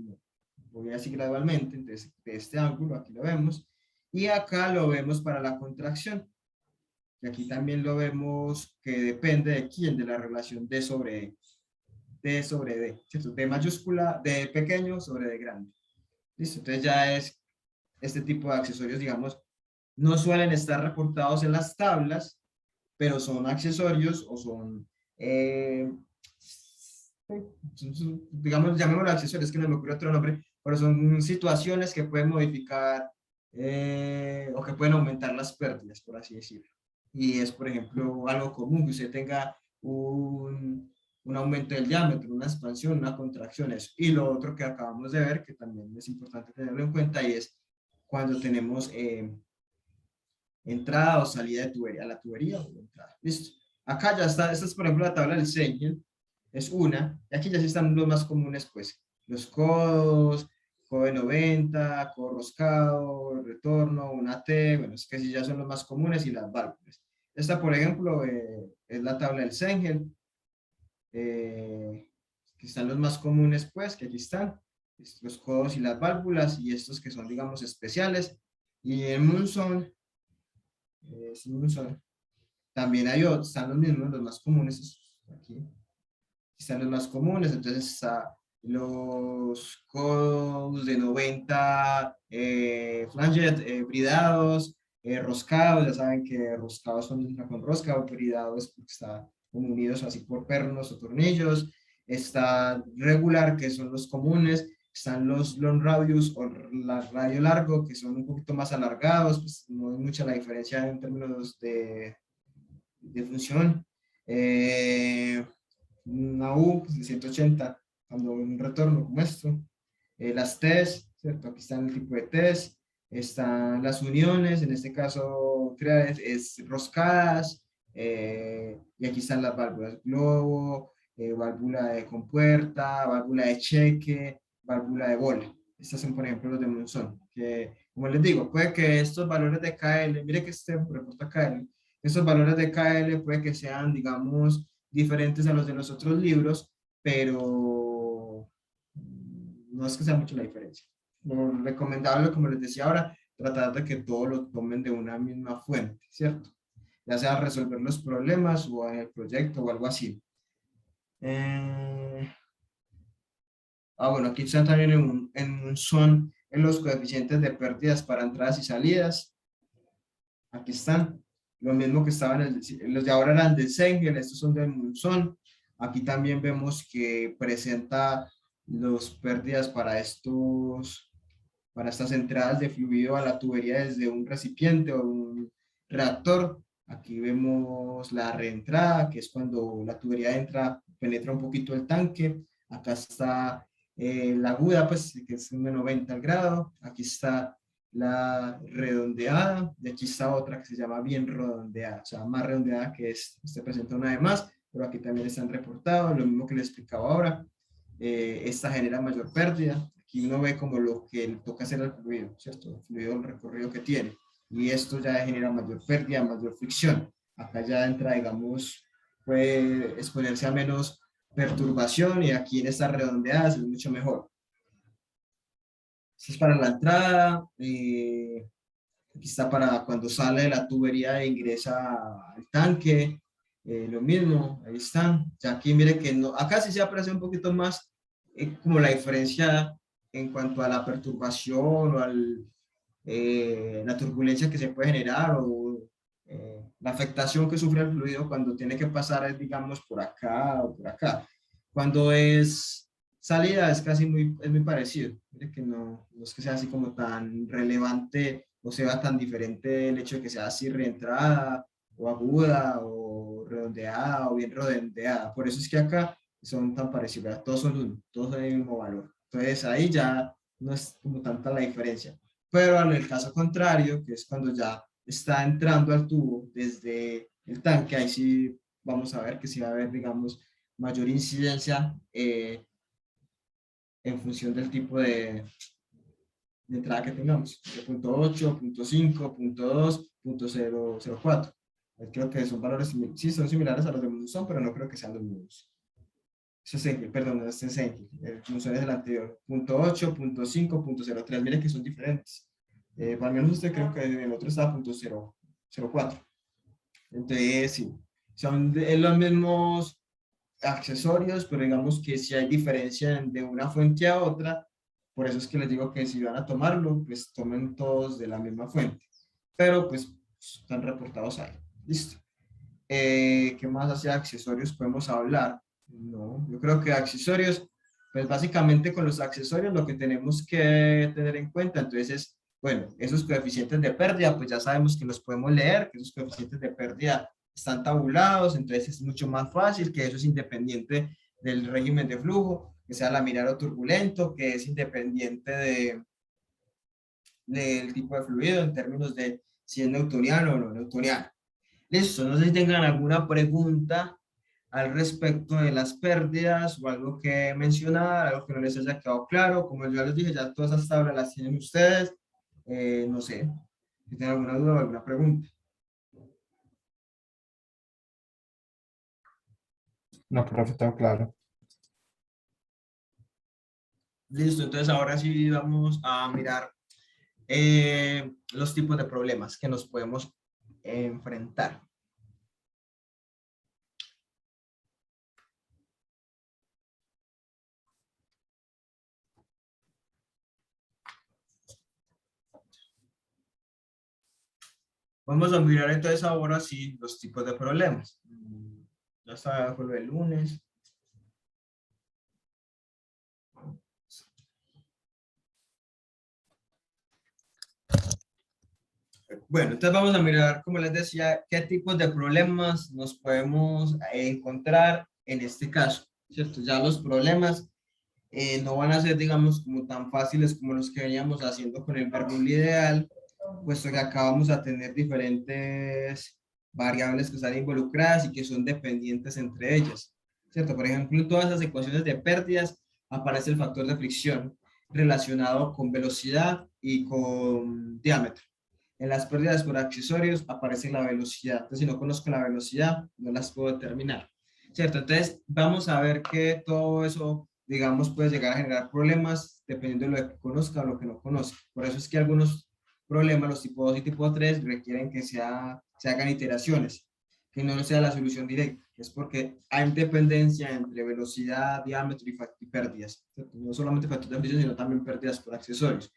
B: voy así gradualmente, entonces de este ángulo, aquí lo vemos, y acá lo vemos para la contracción. Y aquí también lo vemos que depende de quién, de la relación D sobre E. D sobre D, ¿cierto? D mayúscula, D pequeño sobre D grande. ¿Listo? Entonces ya es este tipo de accesorios, digamos, no suelen estar reportados en las tablas, pero son accesorios o son, digamos, llamémoslo accesorios, que no me ocurre otro nombre, pero son situaciones que pueden modificar o que pueden aumentar las pérdidas, por así decirlo. Y es, por ejemplo, algo común que usted tenga un aumento del diámetro, una expansión, una contracción, eso. Y lo otro que acabamos de ver, que también es importante tenerlo en cuenta, y es cuando tenemos entrada o salida de tubería, a la tubería o entrada. Listo. Acá ya está, esta es por ejemplo la tabla del Sengel, es una, y aquí ya sí están los más comunes, pues, los codos, codo de 90, codo roscado, retorno, una T, bueno, es que sí ya son los más comunes y las válvulas. Esta, por ejemplo, es la tabla del Sengel, que están los más comunes, pues, que aquí están, los codos y las válvulas, y estos que son, digamos, especiales, y en Munson, también hay otros, están los mismos, los más comunes, aquí están los más comunes, entonces está los codos de 90, flanget, bridados, roscados, ya saben que roscados son con rosca, o bridados porque están unidos así por pernos o tornillos, está regular, que son los comunes, están los long radius o radio largo, que son un poquito más alargados, pues no es mucha la diferencia en términos de función. Una U pues, de 180, cuando un retorno como esto. Las T's, ¿cierto? Aquí están el tipo de T's, están las uniones, en este caso es roscadas, y aquí están las válvulas globo, válvula de compuerta, válvula de cheque, válvula de bola. Estas son, por ejemplo, los de Monzón, que, como les digo, puede que estos valores de KL, mire que este reporta KL, estos valores de KL puede que sean, digamos, diferentes a los de los otros libros, pero no es que sea mucho la diferencia. Lo recomendable, como les decía ahora, tratar de que todo lo tomen de una misma fuente, ¿cierto? Ya sea resolver los problemas o en el proyecto o algo así. Bueno, aquí están también son en los coeficientes de pérdidas para entradas y salidas. Aquí están. Lo mismo que estaban, los de ahora eran de Sengel, estos son de Munson. Aquí también vemos que presenta las pérdidas para estas entradas de fluido a la tubería desde un recipiente o un reactor. Aquí vemos la reentrada, que es cuando la tubería entra, penetra un poquito el tanque. Acá está la aguda, pues, que es de 90 al grado. Aquí está la redondeada, y aquí está otra que se llama bien redondeada, o sea, más redondeada que este presenta una de más, pero aquí también están reportados, lo mismo que les explicaba ahora. Esta genera mayor pérdida, aquí uno ve como lo que le toca hacer al fluido, ¿cierto? El fluido, el recorrido que tiene, y esto ya genera mayor pérdida, mayor fricción. Acá ya entra, digamos, puede exponerse a menos perturbación, y aquí en estas redondeadas es mucho mejor. Esto es para la entrada, aquí está para cuando sale de la tubería e ingresa al tanque, lo mismo, ahí están. Ya aquí mire que no, acá sí se aprecia un poquito más como la diferencia en cuanto a la perturbación o la turbulencia que se puede generar o la afectación que sufre el fluido cuando tiene que pasar, digamos, por acá o por acá. Cuando es salida es casi es muy parecido. Mire que no es que sea así como tan relevante o sea tan diferente el hecho de que sea así reentrada o aguda o redondeada o bien redondeada. Por eso es que acá son tan parecidos, todos son uno, todos son el mismo valor. Entonces ahí ya no es como tanta la diferencia. Pero en el caso contrario, que es cuando ya está entrando al tubo desde el tanque, ahí sí vamos a ver que sí va a haber, digamos, mayor incidencia en función del tipo de entrada que tengamos, de punto 8, punto 5, punto 2, punto 004. Creo que son valores, sí, son similares a los de Munson, pero no creo que sean los mismos. Eso es Sengel, perdón, este es Sengel, el Munson es el anterior. Punto 8, punto 5, punto 03, miren que son diferentes. Para menos usted creo que el otro está a punto 004. Entonces, sí, son los mismos accesorios, pero digamos que si hay diferencia de una fuente a otra, por eso es que les digo que si van a tomarlo, pues tomen todos de la misma fuente, pero pues están reportados ahí. Listo. ¿Qué más hacia accesorios podemos hablar? No, yo creo que accesorios, pues básicamente con los accesorios lo que tenemos que tener en cuenta, entonces es, bueno, esos coeficientes de pérdida, pues ya sabemos que los podemos leer, que esos coeficientes de pérdida están tabulados, entonces es mucho más fácil, que eso es independiente del régimen de flujo, que sea laminar o turbulento, que es independiente del tipo de fluido en términos de si es newtoniano o no newtoniano. Listo, no sé si tengan alguna pregunta al respecto de las pérdidas o algo que mencionar, algo que no les haya quedado claro. Como yo les dije, ya todas esas tablas las tienen ustedes. No sé si tienen alguna duda o alguna pregunta.
D: No, profe, todo claro.
B: Listo, entonces ahora sí vamos a mirar los tipos de problemas que nos podemos enfrentar. Vamos a mirar entonces ahora sí los tipos de problemas. Ya está, fue el lunes. Bueno, entonces vamos a mirar, como les decía, qué tipos de problemas nos podemos encontrar en este caso, ¿cierto? Ya los problemas no van a ser, digamos, como tan fáciles como los que veníamos haciendo con el verbum ideal, puesto que acá vamos a tener diferentes variables que están involucradas y que son dependientes entre ellas, ¿cierto? Por ejemplo, en todas las ecuaciones de pérdidas aparece el factor de fricción relacionado con velocidad y con diámetro. En las pérdidas por accesorios aparece la velocidad. Entonces, si no conozco la velocidad, no las puedo determinar, ¿cierto? Entonces, vamos a ver que todo eso, digamos, puede llegar a generar problemas dependiendo de lo que conozca o lo que no conozca. Por eso es que algunos problemas, los tipo 2 y tipo 3, requieren que se hagan iteraciones, que no sea la solución directa. Es porque hay dependencia entre velocidad, diámetro y pérdidas. ¿Cierto? No solamente factores de fricción, sino también pérdidas por accesorios.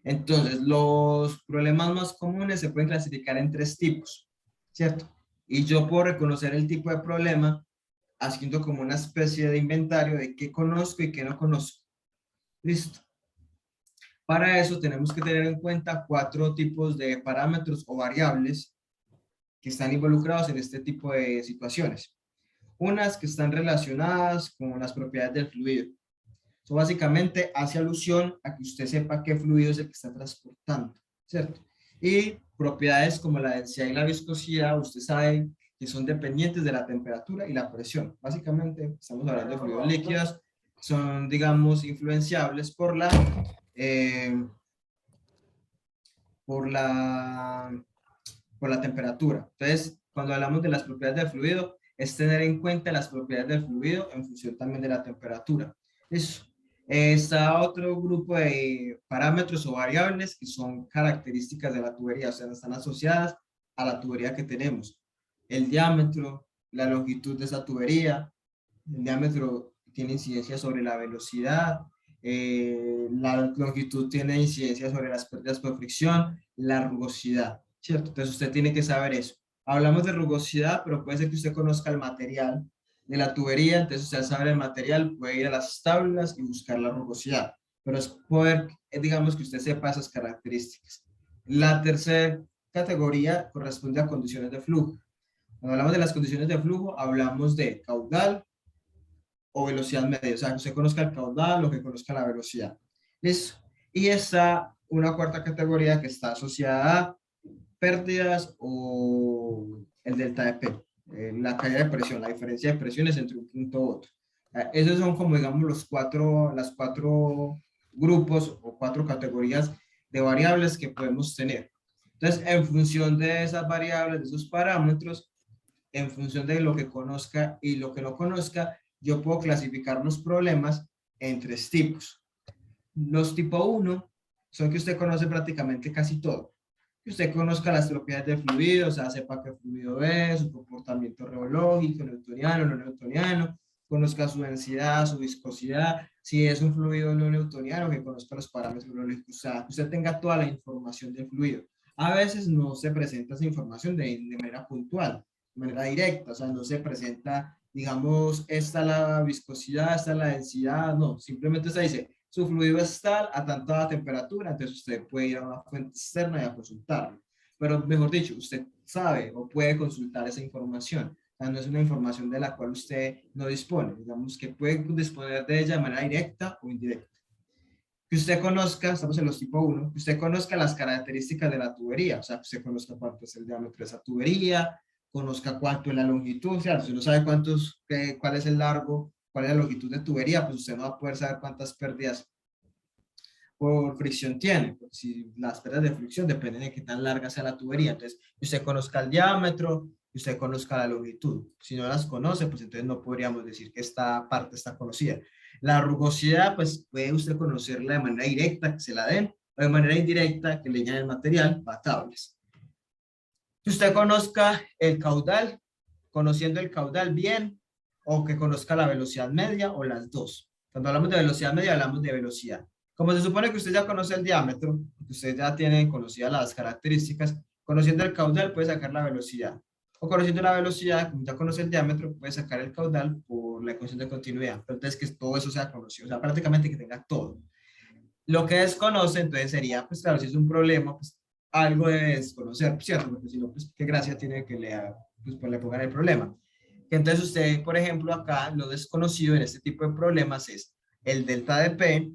B: Entonces, los problemas más comunes se pueden clasificar en 3 tipos, ¿cierto? Y yo puedo reconocer el tipo de problema haciendo como una especie de inventario de qué conozco y qué no conozco. Listo. Para eso tenemos que tener en cuenta 4 tipos de parámetros o variables que están involucrados en este tipo de situaciones. Unas que están relacionadas con las propiedades del fluido. Eso básicamente hace alusión a que usted sepa qué fluido es el que está transportando, ¿cierto? Y propiedades como la densidad y la viscosidad, usted sabe que son dependientes de la temperatura y la presión. Básicamente, estamos hablando de fluidos líquidos, son, digamos, influenciables eh, por la, por la temperatura. Entonces, cuando hablamos de las propiedades del fluido, es tener en cuenta las propiedades del fluido en función también de la temperatura. Eso. Está otro grupo de parámetros o variables que son características de la tubería, o sea, están asociadas a la tubería que tenemos. El diámetro, la longitud de esa tubería, el diámetro tiene incidencia sobre la velocidad, la longitud tiene incidencia sobre las pérdidas por fricción, la rugosidad, ¿cierto? Entonces usted tiene que saber eso. Hablamos de rugosidad, pero puede ser que usted conozca el material de la tubería, entonces usted sabe el material, puede ir a las tablas y buscar la rugosidad, pero es poder, digamos, que usted sepa esas características. La tercera categoría corresponde a condiciones de flujo. Cuando hablamos de las condiciones de flujo, hablamos de caudal o velocidad media, o sea, que usted conozca el caudal o que conozca la velocidad. ¿Listo? Y está una cuarta categoría que está asociada a pérdidas o el delta de P, la caída de presión, la diferencia de presiones entre un punto u otro. Esos son como, digamos, las cuatro grupos o 4 categorías de variables que podemos tener. Entonces, en función de esas variables, de esos parámetros, en función de lo que conozca y lo que no conozca, yo puedo clasificar los problemas en 3 tipos. Los tipo 1 son que usted conoce prácticamente casi todo. Que usted conozca las propiedades del fluido, o sea, sepa qué fluido es, su comportamiento reológico, newtoniano, no newtoniano, conozca su densidad, su viscosidad, si es un fluido no newtoniano, que conozca los parámetros reológicos, o sea, que usted tenga toda la información del fluido. A veces no se presenta esa información de manera puntual, de manera directa, o sea, no se presenta, digamos, esta es la viscosidad, esta es la densidad, no, simplemente se dice, su fluido es tal a tanta temperatura, entonces usted puede ir a una fuente externa y a consultarlo. pero mejor dicho, usted sabe o puede consultar esa información. O sea, no es una información de la cual usted no dispone, digamos que puede disponer de ella de manera directa o indirecta. Que usted conozca, estamos en los tipo 1, que usted conozca las características de la tubería, o sea, que usted conozca cuánto es el diámetro de esa tubería, conozca cuánto es la longitud, o sea, si no sabe cuál es el largo, cuál es la longitud de tubería, pues usted no va a poder saber cuántas pérdidas por fricción tiene. Pues si las pérdidas de fricción dependen de qué tan larga sea la tubería, entonces que usted conozca el diámetro, que usted conozca la longitud. Si no las conoce, pues entonces no podríamos decir que esta parte está conocida. La rugosidad, pues puede usted conocerla de manera directa, que se la den, o de manera indirecta, que le llenen el material a tablas. Que usted conozca el caudal, conociendo el caudal bien, o que conozca la velocidad media, o las dos. Cuando hablamos de velocidad media, hablamos de velocidad. Como se supone que usted ya conoce el diámetro, que usted ya tiene conocidas las características, conociendo el caudal puede sacar la velocidad. O conociendo la velocidad, como ya conoce el diámetro, puede sacar el caudal por la ecuación de continuidad. Pero entonces que todo eso sea conocido, o sea, prácticamente que tenga todo. Lo que desconoce, entonces sería, pues claro, si es un problema, pues algo debe desconocer, ¿cierto? Porque si no, pues qué gracia tiene que pues le pongan el problema. Entonces usted, por ejemplo, acá lo desconocido en este tipo de problemas es el delta de P,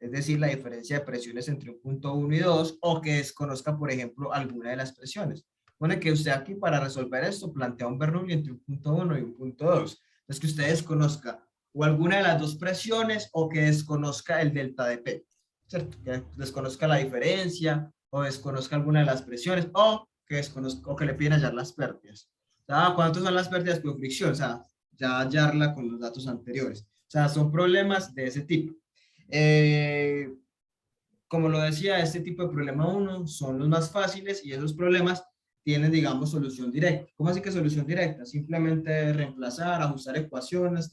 B: es decir, la diferencia de presiones entre un punto 1 y 2, o que desconozca, por ejemplo, alguna de las presiones. Pone que usted aquí para resolver esto plantea un Bernoulli entre un punto 1 y un punto 2. Entonces que usted desconozca o alguna de las dos presiones o que desconozca el delta de P, ¿cierto? Que desconozca la diferencia o desconozca alguna de las presiones o que desconozca o que le piden hallar las pérdidas. ¿Cuántas son las pérdidas por fricción? O sea, ya hallarla con los datos anteriores. O sea, son problemas de ese tipo. Como lo decía, este tipo de problema 1 son los más fáciles y esos problemas tienen, digamos, solución directa. ¿Cómo así que solución directa? Simplemente reemplazar, ajustar ecuaciones,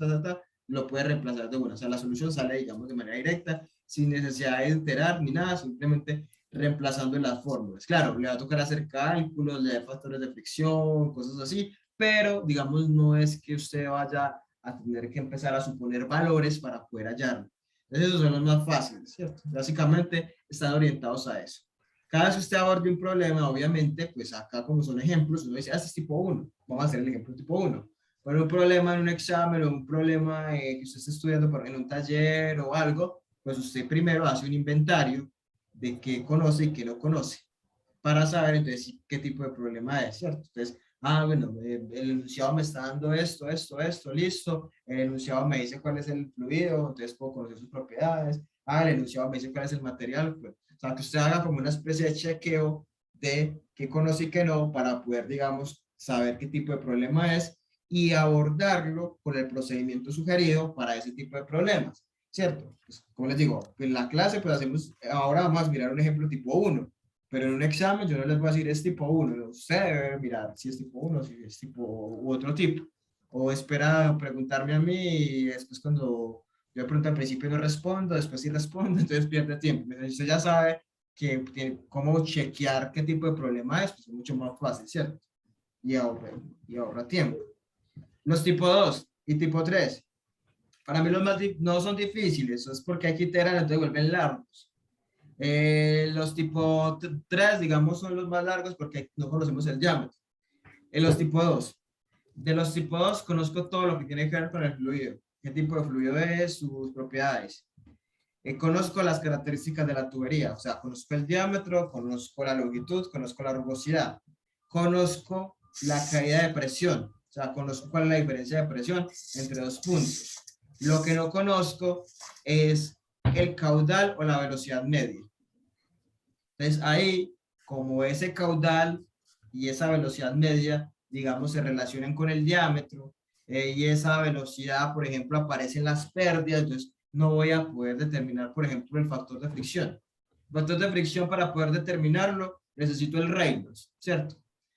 B: lo puede reemplazar de una. O sea, la solución sale, digamos, de manera directa, sin necesidad de iterar ni nada, simplemente reemplazando las fórmulas. Claro, le va a tocar hacer cálculos, leer factores de fricción, cosas así, pero, digamos, no es que usted vaya a tener que empezar a suponer valores para poder hallarlo. Entonces, esos son los más fáciles, ¿cierto? Básicamente están orientados a eso. Cada vez que usted aborde un problema, obviamente, pues acá como son ejemplos, uno dice, este es tipo 1, vamos a hacer el ejemplo tipo 1. Pero un problema en un examen o un problema que usted esté estudiando en un taller o algo, pues usted primero hace un inventario de qué conoce y qué no conoce, para saber entonces qué tipo de problema es, ¿cierto? Entonces, bueno, el enunciado me está dando esto, listo. El enunciado me dice cuál es el fluido, entonces puedo conocer sus propiedades. El enunciado me dice cuál es el material. Pues, o sea, que usted haga como una especie de chequeo de qué conoce y qué no, para poder, digamos, saber qué tipo de problema es y abordarlo con el procedimiento sugerido para ese tipo de problemas, ¿cierto? Pues, como les digo, en la clase, pues ahora vamos a mirar un ejemplo tipo 1. Pero en un examen yo no les voy a decir es tipo 1, usted debe mirar si es tipo 1, si es tipo u otro tipo. O espera preguntarme a mí y después cuando yo pregunto al principio no respondo, después sí respondo, entonces pierde tiempo. Pero si usted ya sabe que tiene cómo chequear qué tipo de problema es, pues es mucho más fácil, ¿cierto? Y ahorra tiempo. Los tipo 2 y tipo 3, para mí los más no son difíciles, eso es porque hay que iterar, entonces vuelven largos. Los tipo 3, digamos, son los más largos porque no conocemos el diámetro. En los tipo 2. De los tipo 2 conozco todo lo que tiene que ver con el fluido. ¿Qué tipo de fluido es? Sus propiedades. Conozco las características de la tubería. O sea, conozco el diámetro, conozco la longitud, conozco la rugosidad. Conozco la caída de presión. O sea, conozco cuál es la diferencia de presión entre dos puntos. Lo que no conozco es el caudal o la velocidad media. Entonces ahí, como ese caudal y esa velocidad media, digamos, se relacionan con el diámetro y esa velocidad, por ejemplo, aparecen las pérdidas, entonces no voy a poder determinar, por ejemplo, el factor de fricción. El factor de fricción, para poder determinarlo, necesito el Reynolds, ¿cierto?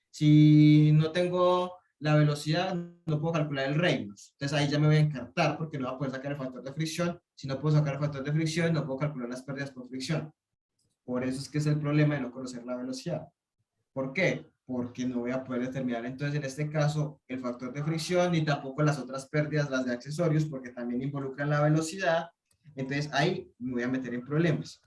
B: Si no tengo la velocidad, no puedo calcular el Reynolds. Entonces ahí ya me voy a encartar porque no voy a poder sacar el factor de fricción. Si no puedo sacar el factor de fricción, no puedo calcular las pérdidas por fricción. Por eso es que es el problema de no conocer la velocidad. ¿Por qué? Porque no voy a poder determinar entonces en este caso el factor de fricción ni tampoco las otras pérdidas, las de accesorios, porque también involucran la velocidad. Entonces ahí me voy a meter en problemas.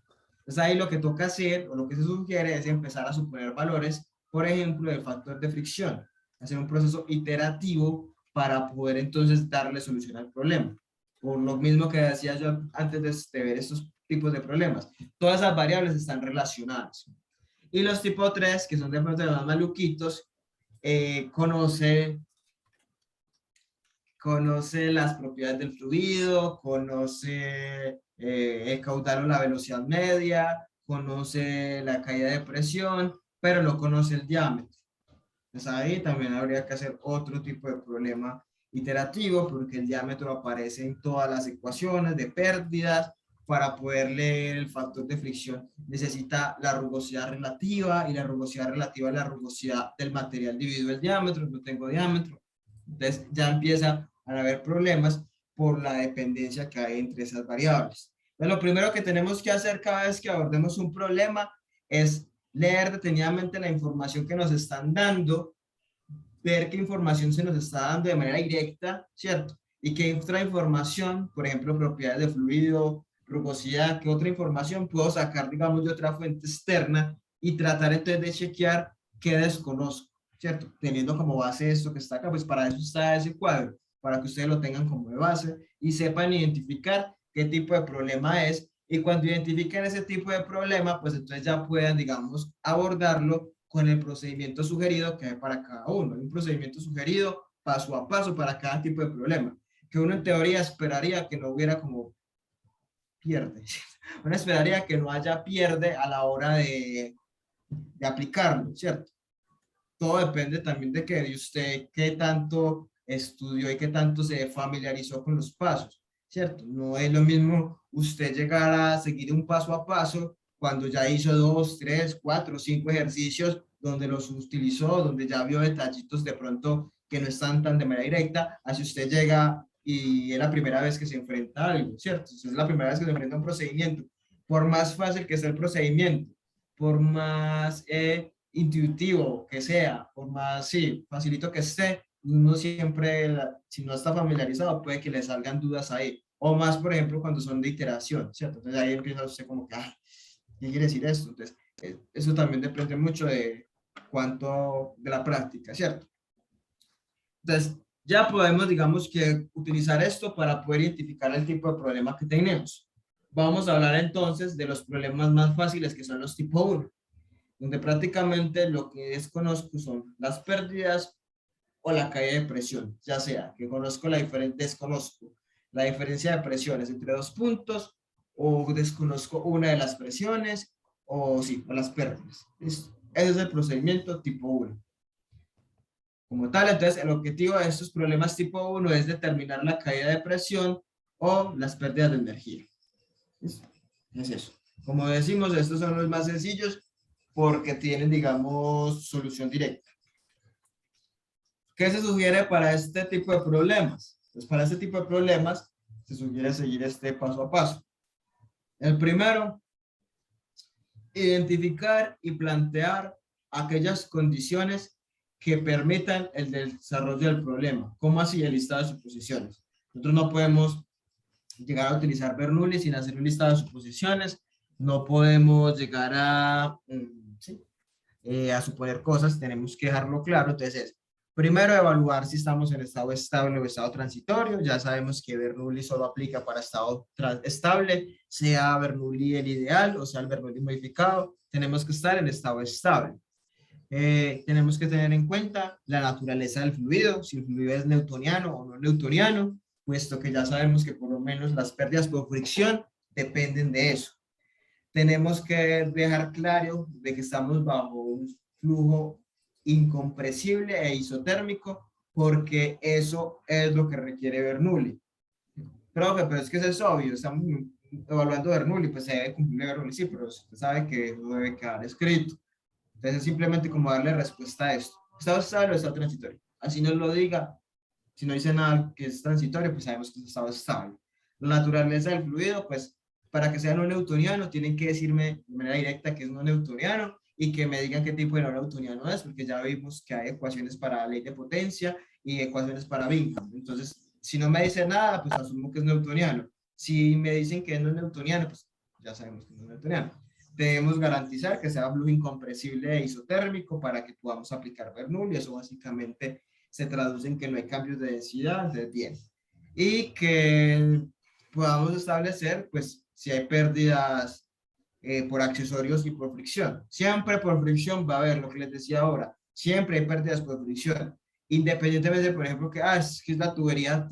B: Entonces ahí lo que toca hacer, o lo que se sugiere, es empezar a suponer valores, por ejemplo, del factor de fricción, hacer un proceso iterativo para poder entonces darle solución al problema. Por lo mismo que decía yo antes de ver estos tipos de problemas, todas esas variables están relacionadas. Y los tipo 3, que son de pronto los más maluquitos, conoce las propiedades del fluido, conoce el caudal o la velocidad media, conoce la caída de presión, pero no conoce el diámetro. Entonces ahí también habría que hacer otro tipo de problema iterativo, porque el diámetro aparece en todas las ecuaciones de pérdidas. Para poder leer el factor de fricción necesita la rugosidad relativa, y la rugosidad relativa es la rugosidad del material dividido el diámetro. No tengo diámetro, entonces ya empieza a haber problemas por la dependencia que hay entre esas variables. Entonces, lo primero que tenemos que hacer cada vez que abordemos un problema es leer detenidamente la información que nos están dando, ver qué información se nos está dando de manera directa, ¿cierto? Y qué otra información, por ejemplo, propiedades de fluido, rugosidad, qué otra información puedo sacar, digamos, de otra fuente externa, y tratar entonces de chequear qué desconozco, ¿cierto? Teniendo como base esto que está acá, pues para eso está ese cuadro, para que ustedes lo tengan como de base y sepan identificar qué tipo de problema es. Y cuando identifiquen ese tipo de problema, pues entonces ya puedan, digamos, abordarlo con el procedimiento sugerido que hay para cada uno. Hay un procedimiento sugerido paso a paso para cada tipo de problema, que uno en teoría esperaría que no hubiera como pierde. Uno esperaría que no haya pierde a la hora de aplicarlo, ¿cierto? Todo depende también de que de usted qué tanto estudió y qué tanto se familiarizó con los pasos, ¿cierto? No es lo mismo usted llegar a seguir un paso a paso cuando ya hizo 2, 3, 4, 5 ejercicios donde los utilizó, donde ya vio detallitos de pronto que no están tan de manera directa, así usted llega y es la primera vez que se enfrenta a algo, ¿cierto? Es la primera vez que se enfrenta a un procedimiento. Por más fácil que sea el procedimiento, por más intuitivo que sea, por más, sí, facilito que esté, uno siempre, si no está familiarizado, puede que le salgan dudas ahí. O más, por ejemplo, cuando son de iteración, ¿cierto? Entonces ahí empieza usted como que, ah, ¿qué quiere decir esto? Entonces, eso también depende mucho de cuánto, de la práctica, ¿cierto? Entonces, ya podemos, digamos, que utilizar esto para poder identificar el tipo de problema que tenemos. Vamos a hablar entonces de los problemas más fáciles, que son los tipo 1, donde prácticamente lo que desconozco son las pérdidas o la caída de presión, ya sea que desconozco la diferencia de presiones entre dos puntos, o desconozco una de las presiones, o sí, o las pérdidas. Ese es el procedimiento tipo 1. Como tal, entonces el objetivo de estos problemas tipo 1 es determinar la caída de presión o las pérdidas de energía. Es eso. Como decimos, estos son los más sencillos porque tienen, digamos, solución directa. ¿Qué se sugiere para este tipo de problemas? Pues para este tipo de problemas se sugiere seguir este paso a paso. El primero, identificar y plantear aquellas condiciones que permitan el desarrollo del problema. ¿Cómo así? El listado de suposiciones. Nosotros no podemos llegar a utilizar Bernoulli sin hacer un listado de suposiciones. No podemos llegar a suponer cosas, tenemos que dejarlo claro. Entonces, primero, evaluar si estamos en estado estable o estado transitorio. Ya sabemos que Bernoulli solo aplica para estado estable, sea Bernoulli el ideal o sea el Bernoulli modificado. Tenemos que estar en estado estable. Tenemos que tener en cuenta la naturaleza del fluido, si el fluido es newtoniano o no newtoniano, puesto que ya sabemos que por lo menos las pérdidas por fricción dependen de eso. Tenemos que dejar claro de que estamos bajo un flujo incompresible e isotérmico, porque eso es lo que requiere Bernoulli. Profe, pero es que eso es obvio, estamos evaluando Bernoulli, pues se debe cumplir Bernoulli, sí, pero usted sabe que no debe quedar escrito. Entonces es simplemente como darle respuesta a esto. ¿Estado estable o estado transitorio? Así nos lo diga. Si no dice nada que es transitorio, pues sabemos que es estado estable. La naturaleza del fluido, pues para que sea no newtoniano, tienen que decirme de manera directa que es no newtoniano y que me digan qué tipo de no newtoniano es, porque ya vimos que hay ecuaciones para la ley de potencia y ecuaciones para Bingham. Entonces, si no me dice nada, pues asumo que es newtoniano. Si me dicen que no es newtoniano, pues ya sabemos que no es newtoniano. debemos garantizar que sea flujo incompresible e isotérmico para que podamos aplicar Bernoulli. Eso básicamente se traduce en que no hay cambios de densidad, entonces bien. Y que podamos establecer, pues, si hay pérdidas por accesorios y por fricción. Siempre por fricción va a haber, lo que les decía ahora, siempre hay pérdidas por fricción. Independientemente, por ejemplo, que, es que la tubería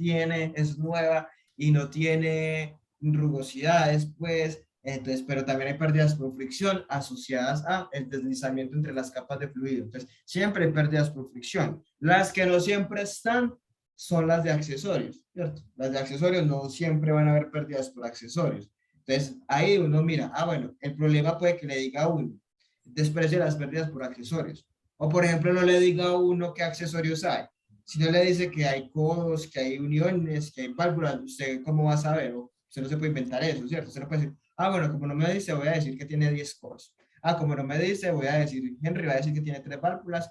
B: es nueva y no tiene rugosidades, pues, entonces, pero también hay pérdidas por fricción asociadas a el deslizamiento entre las capas de fluido. Entonces, siempre hay pérdidas por fricción. Las que no siempre están son las de accesorios, ¿cierto? Las de accesorios no siempre van a haber pérdidas por accesorios. Entonces, ahí uno mira, bueno, el problema puede que le diga a uno, desprecie las pérdidas por accesorios. O, por ejemplo, no le diga a uno qué accesorios hay. Si no le dice que hay codos, que hay uniones, que hay válvulas, ¿usted cómo va a saber? O usted no se puede inventar eso, ¿cierto? Usted no puede decir, bueno, como no me dice, voy a decir que tiene 10 codos. Como no me dice, voy a decir, Henry va a decir que tiene 3 válvulas,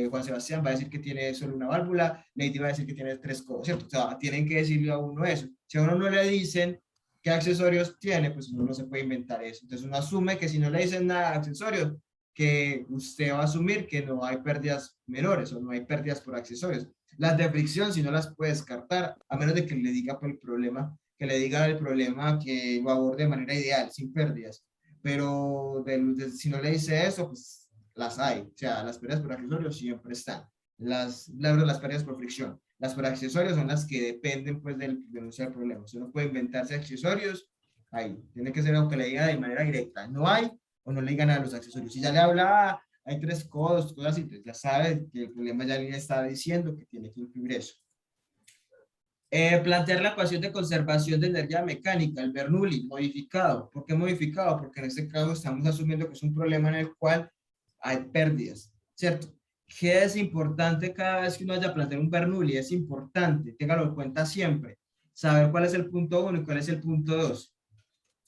B: Juan Sebastián va a decir que tiene solo una válvula, Lady va a decir que tiene 3 codos, ¿cierto? O sea, tienen que decirle a uno eso. Si a uno no le dicen qué accesorios tiene, pues uno no se puede inventar eso. Entonces uno asume que si no le dicen nada de accesorios, que usted va a asumir que no hay pérdidas menores o no hay pérdidas por accesorios. Las de fricción, si no las puede descartar, a menos de que le diga por el problema, que le diga el problema que lo aborde de manera ideal, sin pérdidas. Pero si no le dice eso, pues las hay. O sea, las pérdidas por accesorios siempre están. Las pérdidas por fricción. Las por accesorios son las que dependen pues del denunciar el problema. Si uno puede inventarse accesorios, ahí. Tiene que ser algo que le diga de manera directa. No hay o no le digan a los accesorios. Si ya le habla, hay 3 codos, cosas así, pues ya sabe que el problema ya le está diciendo que tiene que incluir eso. Plantear la ecuación de conservación de energía mecánica, el Bernoulli, modificado. ¿Por qué modificado? Porque en este caso estamos asumiendo que es un problema en el cual hay pérdidas, ¿cierto? ¿Qué es importante cada vez que uno vaya a plantear un Bernoulli? Es importante, téngalo en cuenta siempre, saber cuál es el punto 1 y cuál es el punto 2.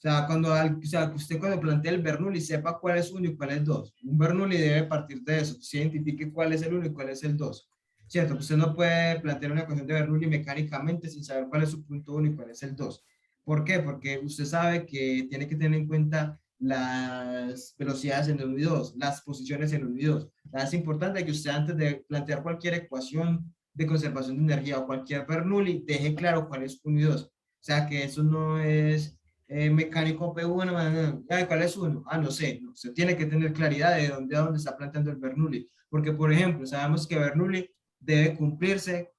B: O sea, que usted cuando plantea el Bernoulli sepa cuál es 1 y cuál es 2. Un Bernoulli debe partir de eso, se identifique cuál es el 1 y cuál es el 2. ¿Cierto? Usted no puede plantear una ecuación de Bernoulli mecánicamente sin saber cuál es su punto 1 y cuál es el 2. ¿Por qué? Porque usted sabe que tiene que tener en cuenta las velocidades en el 1 y 2, las posiciones en el 1 y 2. Es importante que usted antes de plantear cualquier ecuación de conservación de energía o cualquier Bernoulli deje claro cuál es 1 y 2. O sea, que eso no es mecánico P1, ¿cuál es 1? No sé, no, usted tiene que tener claridad de dónde a dónde está planteando el Bernoulli. Porque, por ejemplo, sabemos que Bernoulli debe cumplirse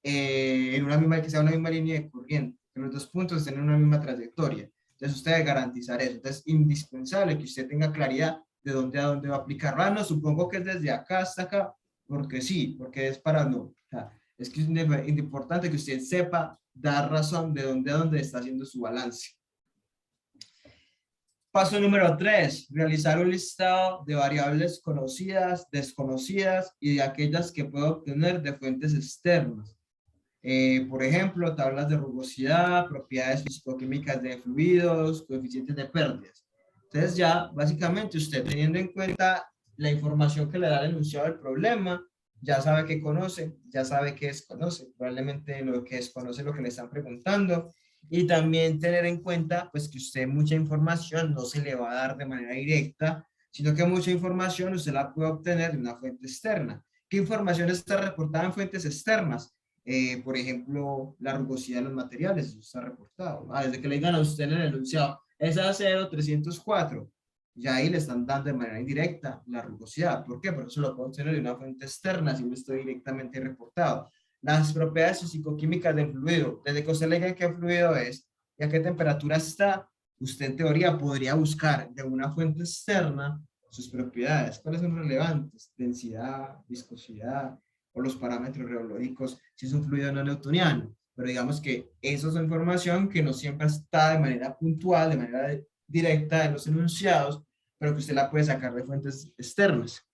B: en una misma, que sea una misma línea de corriente, que los 2 puntos estén en una misma trayectoria. Entonces usted debe garantizar eso. Entonces es indispensable que usted tenga claridad de dónde a dónde va a aplicar. No, supongo que es desde acá hasta acá, porque sí, porque es para no. O sea, es que es importante que usted sepa dar razón de dónde a dónde está haciendo su balance. Paso número 3, realizar un listado de variables conocidas, desconocidas y de aquellas que puedo obtener de fuentes externas. Por ejemplo, tablas de rugosidad, propiedades físico-químicas de fluidos, coeficientes de pérdidas. Entonces ya, básicamente, usted teniendo en cuenta la información que le da el enunciado del problema, ya sabe qué conoce, ya sabe qué desconoce, probablemente lo que desconoce es lo que le están preguntando, y también tener en cuenta, pues, que usted mucha información no se le va a dar de manera directa, sino que mucha información usted la puede obtener de una fuente externa. ¿Qué información está reportada en fuentes externas? Por ejemplo, la rugosidad de los materiales, eso está reportado. Desde que le digan a usted en el enunciado, es acero 304, ya ahí le están dando de manera indirecta la rugosidad. ¿Por qué? Porque eso lo puedo obtener de una fuente externa si no estoy directamente reportado. Las propiedades físico-químicas del fluido, desde que usted le diga qué fluido es y a qué temperatura está, usted en teoría podría buscar de una fuente externa sus propiedades. ¿Cuáles son relevantes? Densidad, viscosidad, o los parámetros reológicos, si es un fluido no newtoniano. Pero digamos que eso es información que no siempre está de manera puntual, de manera directa en los enunciados, pero que usted la puede sacar de fuentes externas.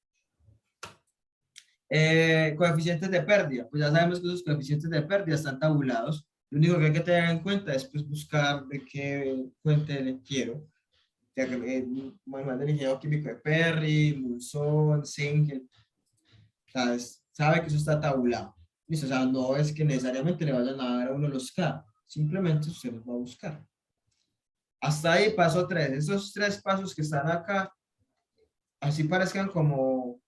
B: Coeficientes de pérdida, pues ya sabemos que los coeficientes de pérdida están tabulados. Lo único que hay que tener en cuenta es pues, buscar de qué fuente le quiero. Manual del ingeniero químico de Perry, Munson, Singer, sabe que eso está tabulado. ¿Listo? O sea, no es que necesariamente le vayan a dar a uno los K, simplemente usted los va a buscar. Hasta ahí paso 3. Esos 3 pasos que están acá, así parezcan como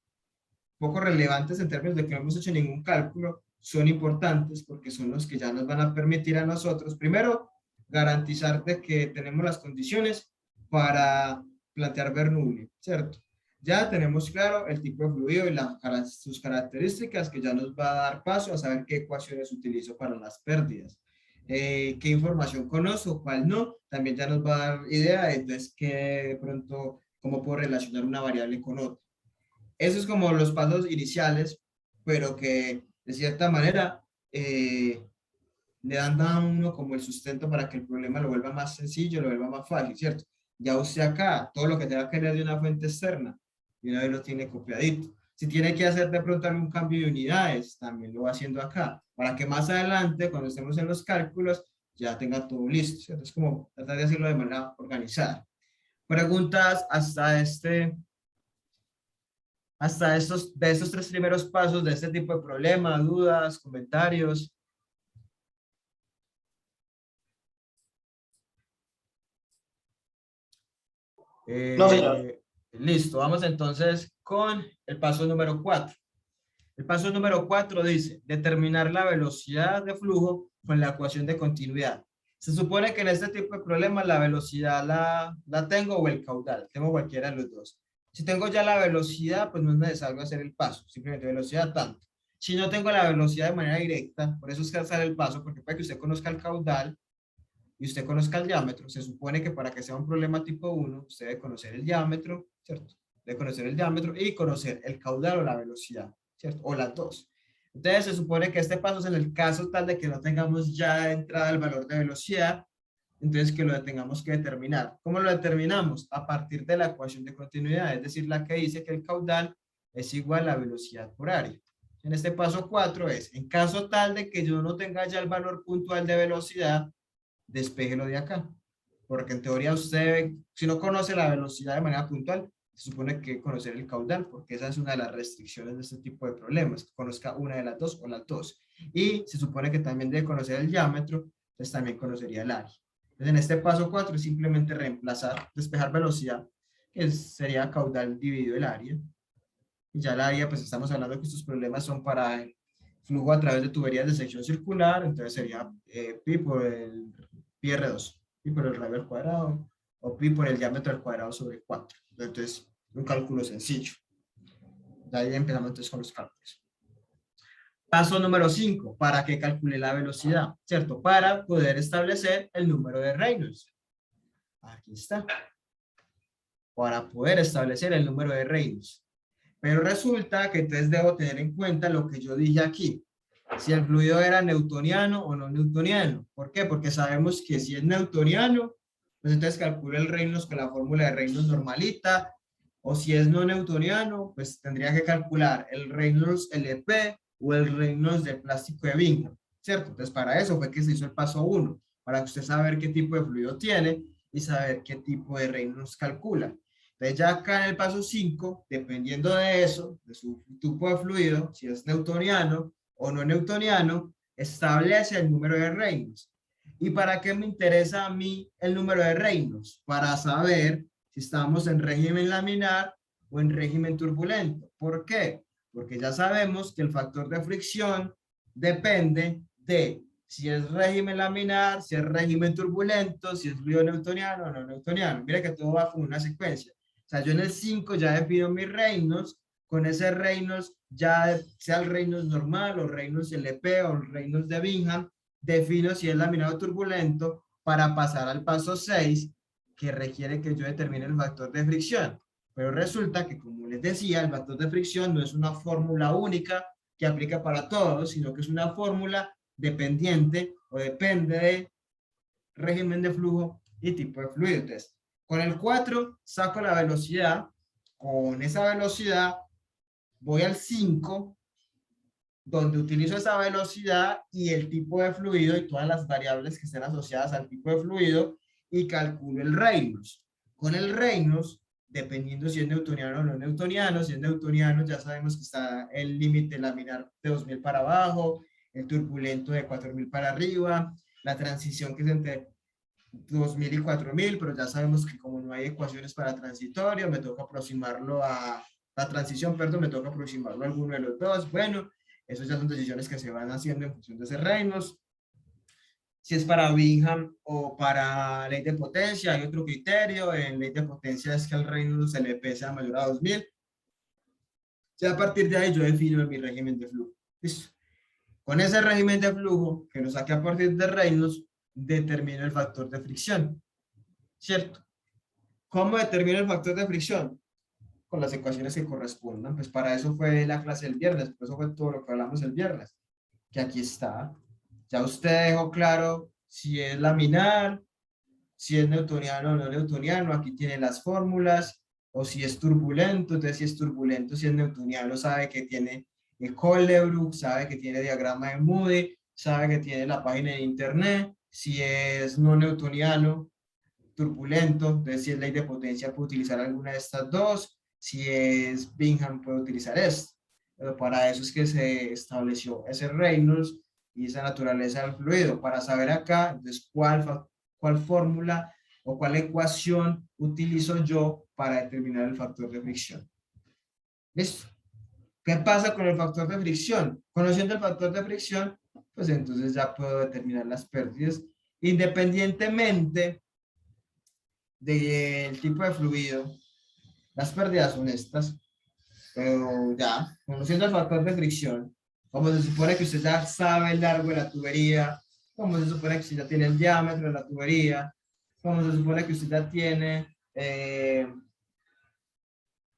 B: poco relevantes en términos de que no hemos hecho ningún cálculo, son importantes porque son los que ya nos van a permitir a nosotros, primero, garantizar de que tenemos las condiciones para plantear Bernoulli, ¿cierto? Ya tenemos claro el tipo de fluido y sus características, que ya nos va a dar paso a saber qué ecuaciones utilizo para las pérdidas. Qué información conozco, cuál no, también ya nos va a dar idea de entonces qué de pronto, cómo puedo relacionar una variable con otra. Esos es como los pasos iniciales, pero que de cierta manera le dan a uno como el sustento para que el problema lo vuelva más sencillo, lo vuelva más fácil, ¿cierto? Ya usted acá, todo lo que tenga que leer de una fuente externa, y una vez lo tiene copiadito. Si tiene que hacer de pronto algún cambio de unidades, también lo va haciendo acá, para que más adelante, cuando estemos en los cálculos, ya tenga todo listo, ¿cierto? Es como tratar de hacerlo de manera organizada. Preguntas hasta de estos 3 primeros pasos de este tipo de problemas, dudas, comentarios.
C: No, señor.
B: Listo, vamos entonces con el paso número 4. El paso número 4 dice, determinar la velocidad de flujo con la ecuación de continuidad. Se supone que en este tipo de problemas la velocidad la tengo o el caudal, tengo cualquiera de los dos. Si tengo ya la velocidad, pues no es necesario hacer el paso, simplemente velocidad tanto. Si no tengo la velocidad de manera directa, por eso es que hacer el paso, porque para que usted conozca el caudal y usted conozca el diámetro, se supone que para que sea un problema tipo 1, usted debe conocer el diámetro, ¿cierto? Debe conocer el diámetro y conocer el caudal o la velocidad, ¿cierto? O las dos. Entonces se supone que este paso es en el caso tal de que no tengamos ya de entrada el valor de velocidad, entonces que lo tengamos que determinar. ¿Cómo lo determinamos? A partir de la ecuación de continuidad, es decir, la que dice que el caudal es igual a la velocidad por área. En este paso 4 es, en caso tal de que yo no tenga ya el valor puntual de velocidad, despéjelo de acá. Porque en teoría usted, si no conoce la velocidad de manera puntual, se supone que conocer el caudal, porque esa es una de las restricciones de este tipo de problemas, que conozca una de las dos o las dos. Y se supone que también debe conocer el diámetro, entonces también conocería el área. Entonces en este paso 4 es simplemente reemplazar, despejar velocidad, que sería caudal dividido el área. Y ya el área, pues estamos hablando que estos problemas son para el flujo a través de tuberías de sección circular, entonces sería pi por el pi R2, pi por el radio al cuadrado, o pi por el diámetro al cuadrado sobre 4. Entonces, un cálculo sencillo. De ahí empezamos entonces con los cálculos. Paso número 5, para que calcule la velocidad, ¿cierto? Para poder establecer el número de Reynolds. Aquí está. Para poder establecer el número de Reynolds. Pero resulta que entonces debo tener en cuenta lo que yo dije aquí. Si el fluido era newtoniano o no newtoniano. ¿Por qué? Porque sabemos que si es newtoniano, pues entonces calculo el Reynolds con la fórmula de Reynolds normalita. O si es no newtoniano, pues tendría que calcular el Reynolds LP o el Reynolds del plástico de Bingham, ¿cierto? Entonces para eso fue que se hizo el paso 1, para que usted saber qué tipo de fluido tiene y saber qué tipo de Reynolds calcula. Entonces ya acá en el paso 5, dependiendo de eso, de su tipo de fluido, si es newtoniano o no newtoniano, establece el número de Reynolds. ¿Y para qué me interesa a mí el número de Reynolds? Para saber si estamos en régimen laminar o en régimen turbulento. ¿Por qué? Porque ya sabemos que el factor de fricción depende de si es régimen laminar, si es régimen turbulento, si es fluido newtoniano o no newtoniano. Mira que todo va como una secuencia. O sea, yo en el 5 ya defino mis Reynolds, con ese Reynolds, ya sea el Reynolds normal o Reynolds LP o el Reynolds de Bingham, defino si es laminado turbulento para pasar al paso 6, que requiere que yo determine el factor de fricción. Pero resulta que, como les decía, el factor de fricción no es una fórmula única que aplica para todos, sino que es una fórmula dependiente o depende de régimen de flujo y tipo de fluido. Entonces, con el 4 saco la velocidad, con esa velocidad voy al 5, donde utilizo esa velocidad y el tipo de fluido y todas las variables que estén asociadas al tipo de fluido y calculo el Reynolds. Con el Reynolds, dependiendo si es newtoniano o no newtoniano, si es newtoniano ya sabemos que está el límite laminar de 2000 para abajo, el turbulento de 4000 para arriba, la transición que es entre 2000 y 4000, pero ya sabemos que como no hay ecuaciones para transitorio, me toca aproximarlo a la transición, perdón, me toca aproximarlo a alguno de los dos. Bueno, esas ya son decisiones que se van haciendo en función de ese Reynolds. Si es para Bingham o para ley de potencia, hay otro criterio. En ley de potencia es que al Reynolds se le pesa mayor a 2000. Ya a partir de ahí yo defino mi régimen de flujo. ¿Listo? Con ese régimen de flujo que lo saqué a partir de Reynolds, determino el factor de fricción. ¿Cierto? ¿Cómo determino el factor de fricción? Con las ecuaciones que correspondan. Pues para eso fue la clase del viernes, por eso fue todo lo que hablamos el viernes, que aquí está. Ya usted dejó claro si es laminar, si es newtoniano o no newtoniano, aquí tiene las fórmulas, o si es turbulento, entonces si es turbulento, si es newtoniano, sabe que tiene Colebrook, sabe que tiene diagrama de Moody, sabe que tiene la página de internet, si es no newtoniano, turbulento, entonces si es ley de potencia puede utilizar alguna de estas dos, si es Bingham puede utilizar esto. Pero para eso es que se estableció ese Reynolds y esa naturaleza del fluido, para saber acá, entonces, cuál fórmula o cuál ecuación utilizo yo para determinar el factor de fricción. ¿Listo? ¿Qué pasa con el factor de fricción? Conociendo el factor de fricción, pues entonces ya puedo determinar las pérdidas independientemente del tipo de fluido. Las pérdidas son estas, pero ya, conociendo el factor de fricción, como se supone que usted ya sabe el largo de la tubería, como se supone que usted ya tiene el diámetro de la tubería, como se supone que usted ya tiene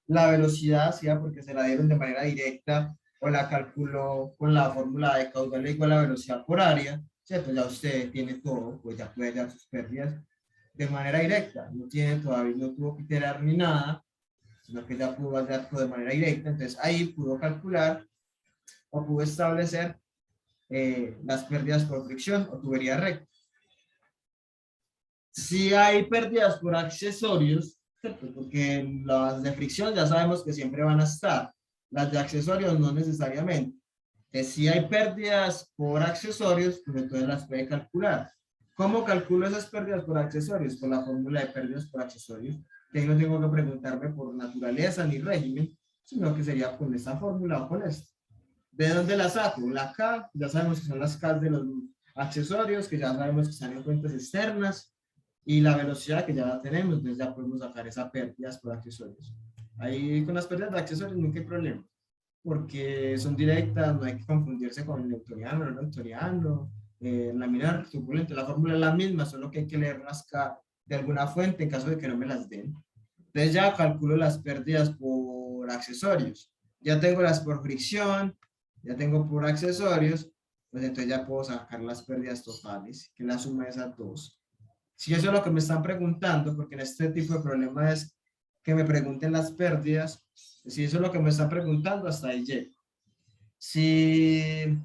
B: la velocidad, ¿sí? Porque se la dieron de manera directa o la calculó con la fórmula de caudal igual a velocidad por área, ¿cierto? Ya usted tiene todo, pues ya puede hallar sus pérdidas de manera directa, no tiene todavía, no tuvo que iterar ni nada, sino que ya pudo hallar todo de manera directa, entonces ahí pudo calcular o pudo establecer las pérdidas por fricción o tubería recta. Si hay pérdidas por accesorios, ¿cierto? Porque las de fricción ya sabemos que siempre van a estar, las de accesorios no necesariamente. Si hay pérdidas por accesorios, pues entonces las puede calcular. ¿Cómo calculo esas pérdidas por accesorios? Con la fórmula de pérdidas por accesorios, que ahí no tengo que preguntarme por naturaleza ni régimen, sino que sería con esta fórmula o con esta. ¿De dónde la saco? La K, ya sabemos que son las K de los accesorios, que ya sabemos que están en fuentes externas, y la velocidad que ya la tenemos, entonces ya podemos sacar esas pérdidas por accesorios. Ahí con las pérdidas de accesorios nunca hay problema, porque son directas, no hay que confundirse con el newtoniano, no newtoniano, laminar, turbulento, la fórmula es la misma, solo que hay que leerlas de alguna fuente en caso de que no me las den. Entonces ya calculo las pérdidas por accesorios. Ya tengo las por fricción, ya tengo por accesorios, pues entonces ya puedo sacar las pérdidas totales, que es la suma de esas dos. Si eso es lo que me están preguntando, porque en este tipo de problema es que me pregunten las pérdidas, si eso es lo que me están preguntando, hasta ahí llego. Si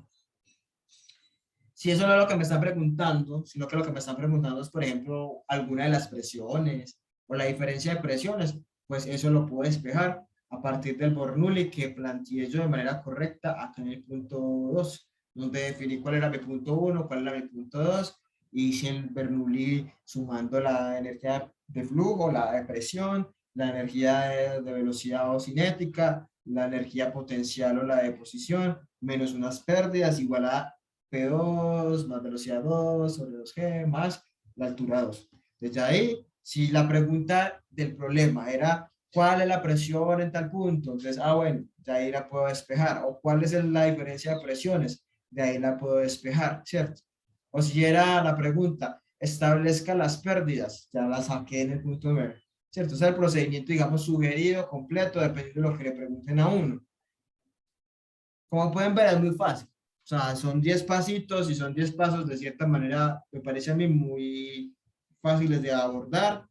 B: eso no es lo que me están preguntando, sino que lo que me están preguntando es, por ejemplo, alguna de las presiones o la diferencia de presiones, pues eso lo puedo despejar a partir del Bernoulli que planteé yo de manera correcta acá en el punto 2, donde definí cuál era mi punto 1, cuál era mi punto 2, y hice el Bernoulli sumando la energía de flujo, la de presión, la energía de velocidad o cinética, la energía potencial o la de posición, menos unas pérdidas igual a P2 más velocidad 2 sobre 2G más la altura 2. Desde ahí, si la pregunta del problema era ¿cuál es la presión en tal punto? Entonces, bueno, de ahí la puedo despejar. O ¿cuál es la diferencia de presiones? De ahí la puedo despejar, ¿cierto? O si era la pregunta, establezca las pérdidas, ya la saqué en el punto 9, ¿cierto? O sea, el procedimiento, digamos, sugerido, completo, dependiendo de lo que le pregunten a uno. Como pueden ver, es muy fácil. O sea, son 10 pasitos y son 10 pasos de cierta manera, me parece a mí muy fáciles de abordar,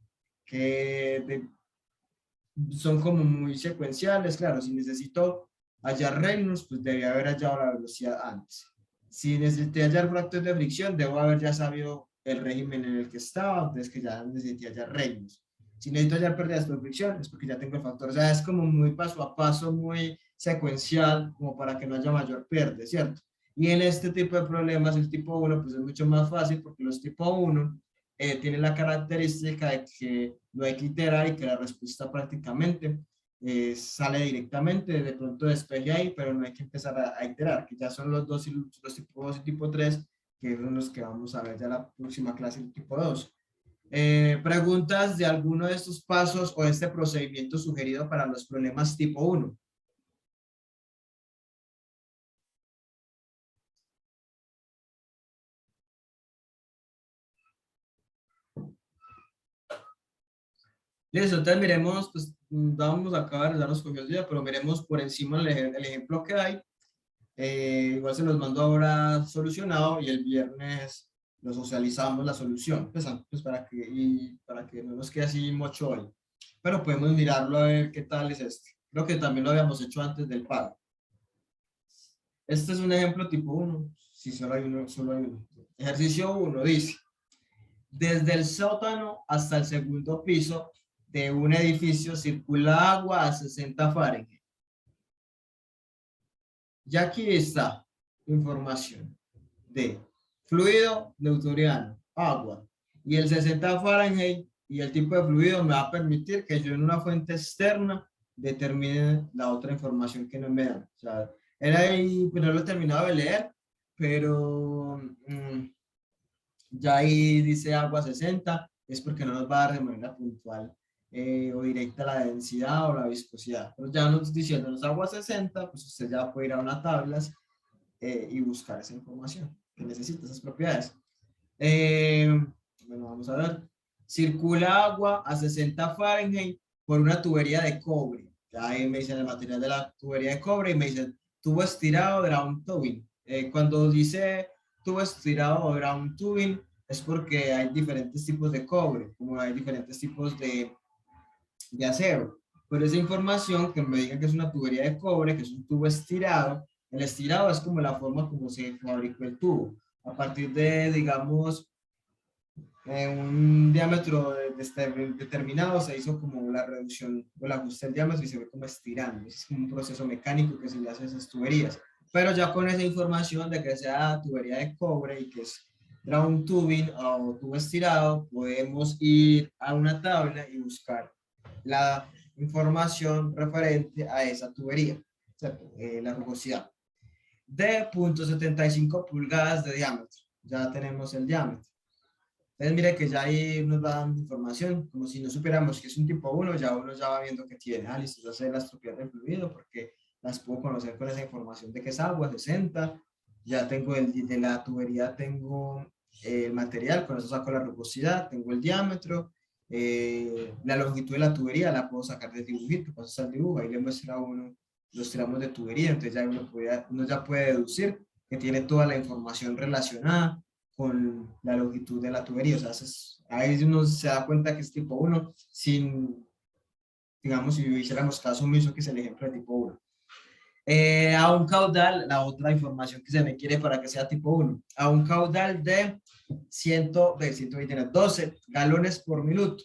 B: son como muy secuenciales. Claro, si necesito hallar Reynolds, pues debía haber hallado la velocidad antes. Si necesité hallar factores de fricción, debo haber ya sabido el régimen en el que estaba, entonces que ya necesité hallar Reynolds. Si necesito hallar pérdidas por fricción, es porque ya tengo el factor. O sea, es como muy paso a paso, muy secuencial, como para que no haya mayor pérdida, ¿cierto? Y en este tipo de problemas, el tipo 1, pues es mucho más fácil, porque los tipo 1 tiene la característica de que no hay que iterar y que la respuesta prácticamente sale directamente, de pronto despeje ahí, pero no hay que empezar a iterar, que ya son los dos, los tipo 2 y tipo 3, que son los que vamos a ver ya la próxima clase, el tipo 2. Preguntas de alguno de estos pasos o este procedimiento sugerido para los problemas tipo 1. Listo, entonces miremos, pues vamos a acabar, ya nos cogió el día, pero miremos por encima el ejemplo que hay. Igual se los mando ahora solucionado y el viernes lo socializamos la solución, pues para que no nos quede así mucho hoy. Pero podemos mirarlo a ver qué tal es este. Creo que también lo habíamos hecho antes del paro. Este es un ejemplo tipo 1. Si solo hay uno, solo hay uno. Ejercicio 1 dice, desde el sótano hasta el segundo piso de un edificio circula agua a 60 Fahrenheit. Ya aquí está información de fluido newtoniano, agua, y el 60 Fahrenheit y el tipo de fluido me va a permitir que yo en una fuente externa determine la otra información que no me dan. O sea, era ahí, pues no lo he terminado de leer, pero ya ahí dice agua 60, es porque no nos va a dar de manera puntual o directa la densidad o la viscosidad. Pero ya nos diciendo los agua 60, pues usted ya puede ir a una tabla y buscar esa información que necesita, esas propiedades. Bueno, vamos a ver. Circula agua a 60 Fahrenheit por una tubería de cobre. Ya ahí me dicen el material de la tubería de cobre y me dicen tubo estirado, ground tubing. Cuando dice tubo estirado o ground tubing es porque hay diferentes tipos de cobre, como hay diferentes tipos de acero. Pero esa información que me digan que es una tubería de cobre, que es un tubo estirado, el estirado es como la forma como se fabricó el tubo. A partir de, digamos, un diámetro determinado, se hizo como la reducción o el ajuste del diámetro y se ve como estirando. Es como un proceso mecánico que se le hace a esas tuberías. Pero ya con esa información de que sea tubería de cobre y que es ground tubing o tubo estirado, podemos ir a una tabla y buscar la información referente a esa tubería, ¿cierto? La rugosidad. De 0.75 pulgadas de diámetro. Ya tenemos el diámetro. Entonces, mire que ya ahí nos va dando información, como si no supiéramos que es un tipo 1, ya uno ya va viendo que tiene. Ah, listo, ya sé las propiedades del fluido porque las puedo conocer con esa información de que es agua, 60. Ya tengo de la tubería, tengo el material, con eso saco la rugosidad, tengo el diámetro, la longitud de la tubería la puedo sacar del dibujito, paso al dibujo, ahí le muestra a uno los tramos de tubería, entonces ya uno ya puede deducir que tiene toda la información relacionada con la longitud de la tubería. O sea, ahí uno se da cuenta que es tipo 1 sin, digamos, si hiciéramos caso omiso, que es el ejemplo de tipo 1. A un caudal, la otra información que se me quiere para que sea tipo 1, a un caudal de 12 galones por minuto.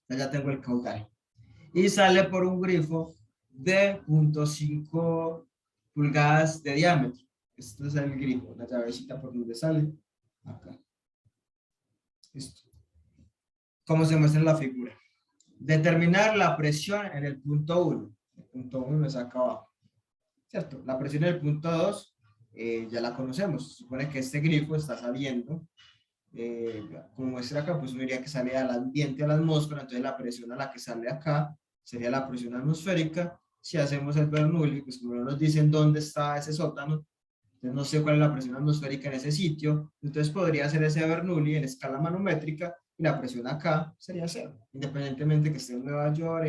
B: Ya tengo el caudal. Y sale por un grifo de 0.5 pulgadas de diámetro. Este es el grifo, la llavecita por donde sale. Acá. Listo. Como se muestra en la figura. Determinar la presión en el punto 1. El punto 1 es acá abajo. ¿Cierto? La presión en el punto 2 ya la conocemos. Se supone que este grifo está saliendo. Como muestra acá, pues uno diría que sale al ambiente, a la atmósfera. Entonces la presión a la que sale acá sería la presión atmosférica. Si hacemos el Bernoulli, pues como no nos dicen dónde está ese sótano, entonces no sé cuál es la presión atmosférica en ese sitio, entonces podría ser ese Bernoulli en escala manométrica y la presión acá sería 0, independientemente que esté en Nueva York,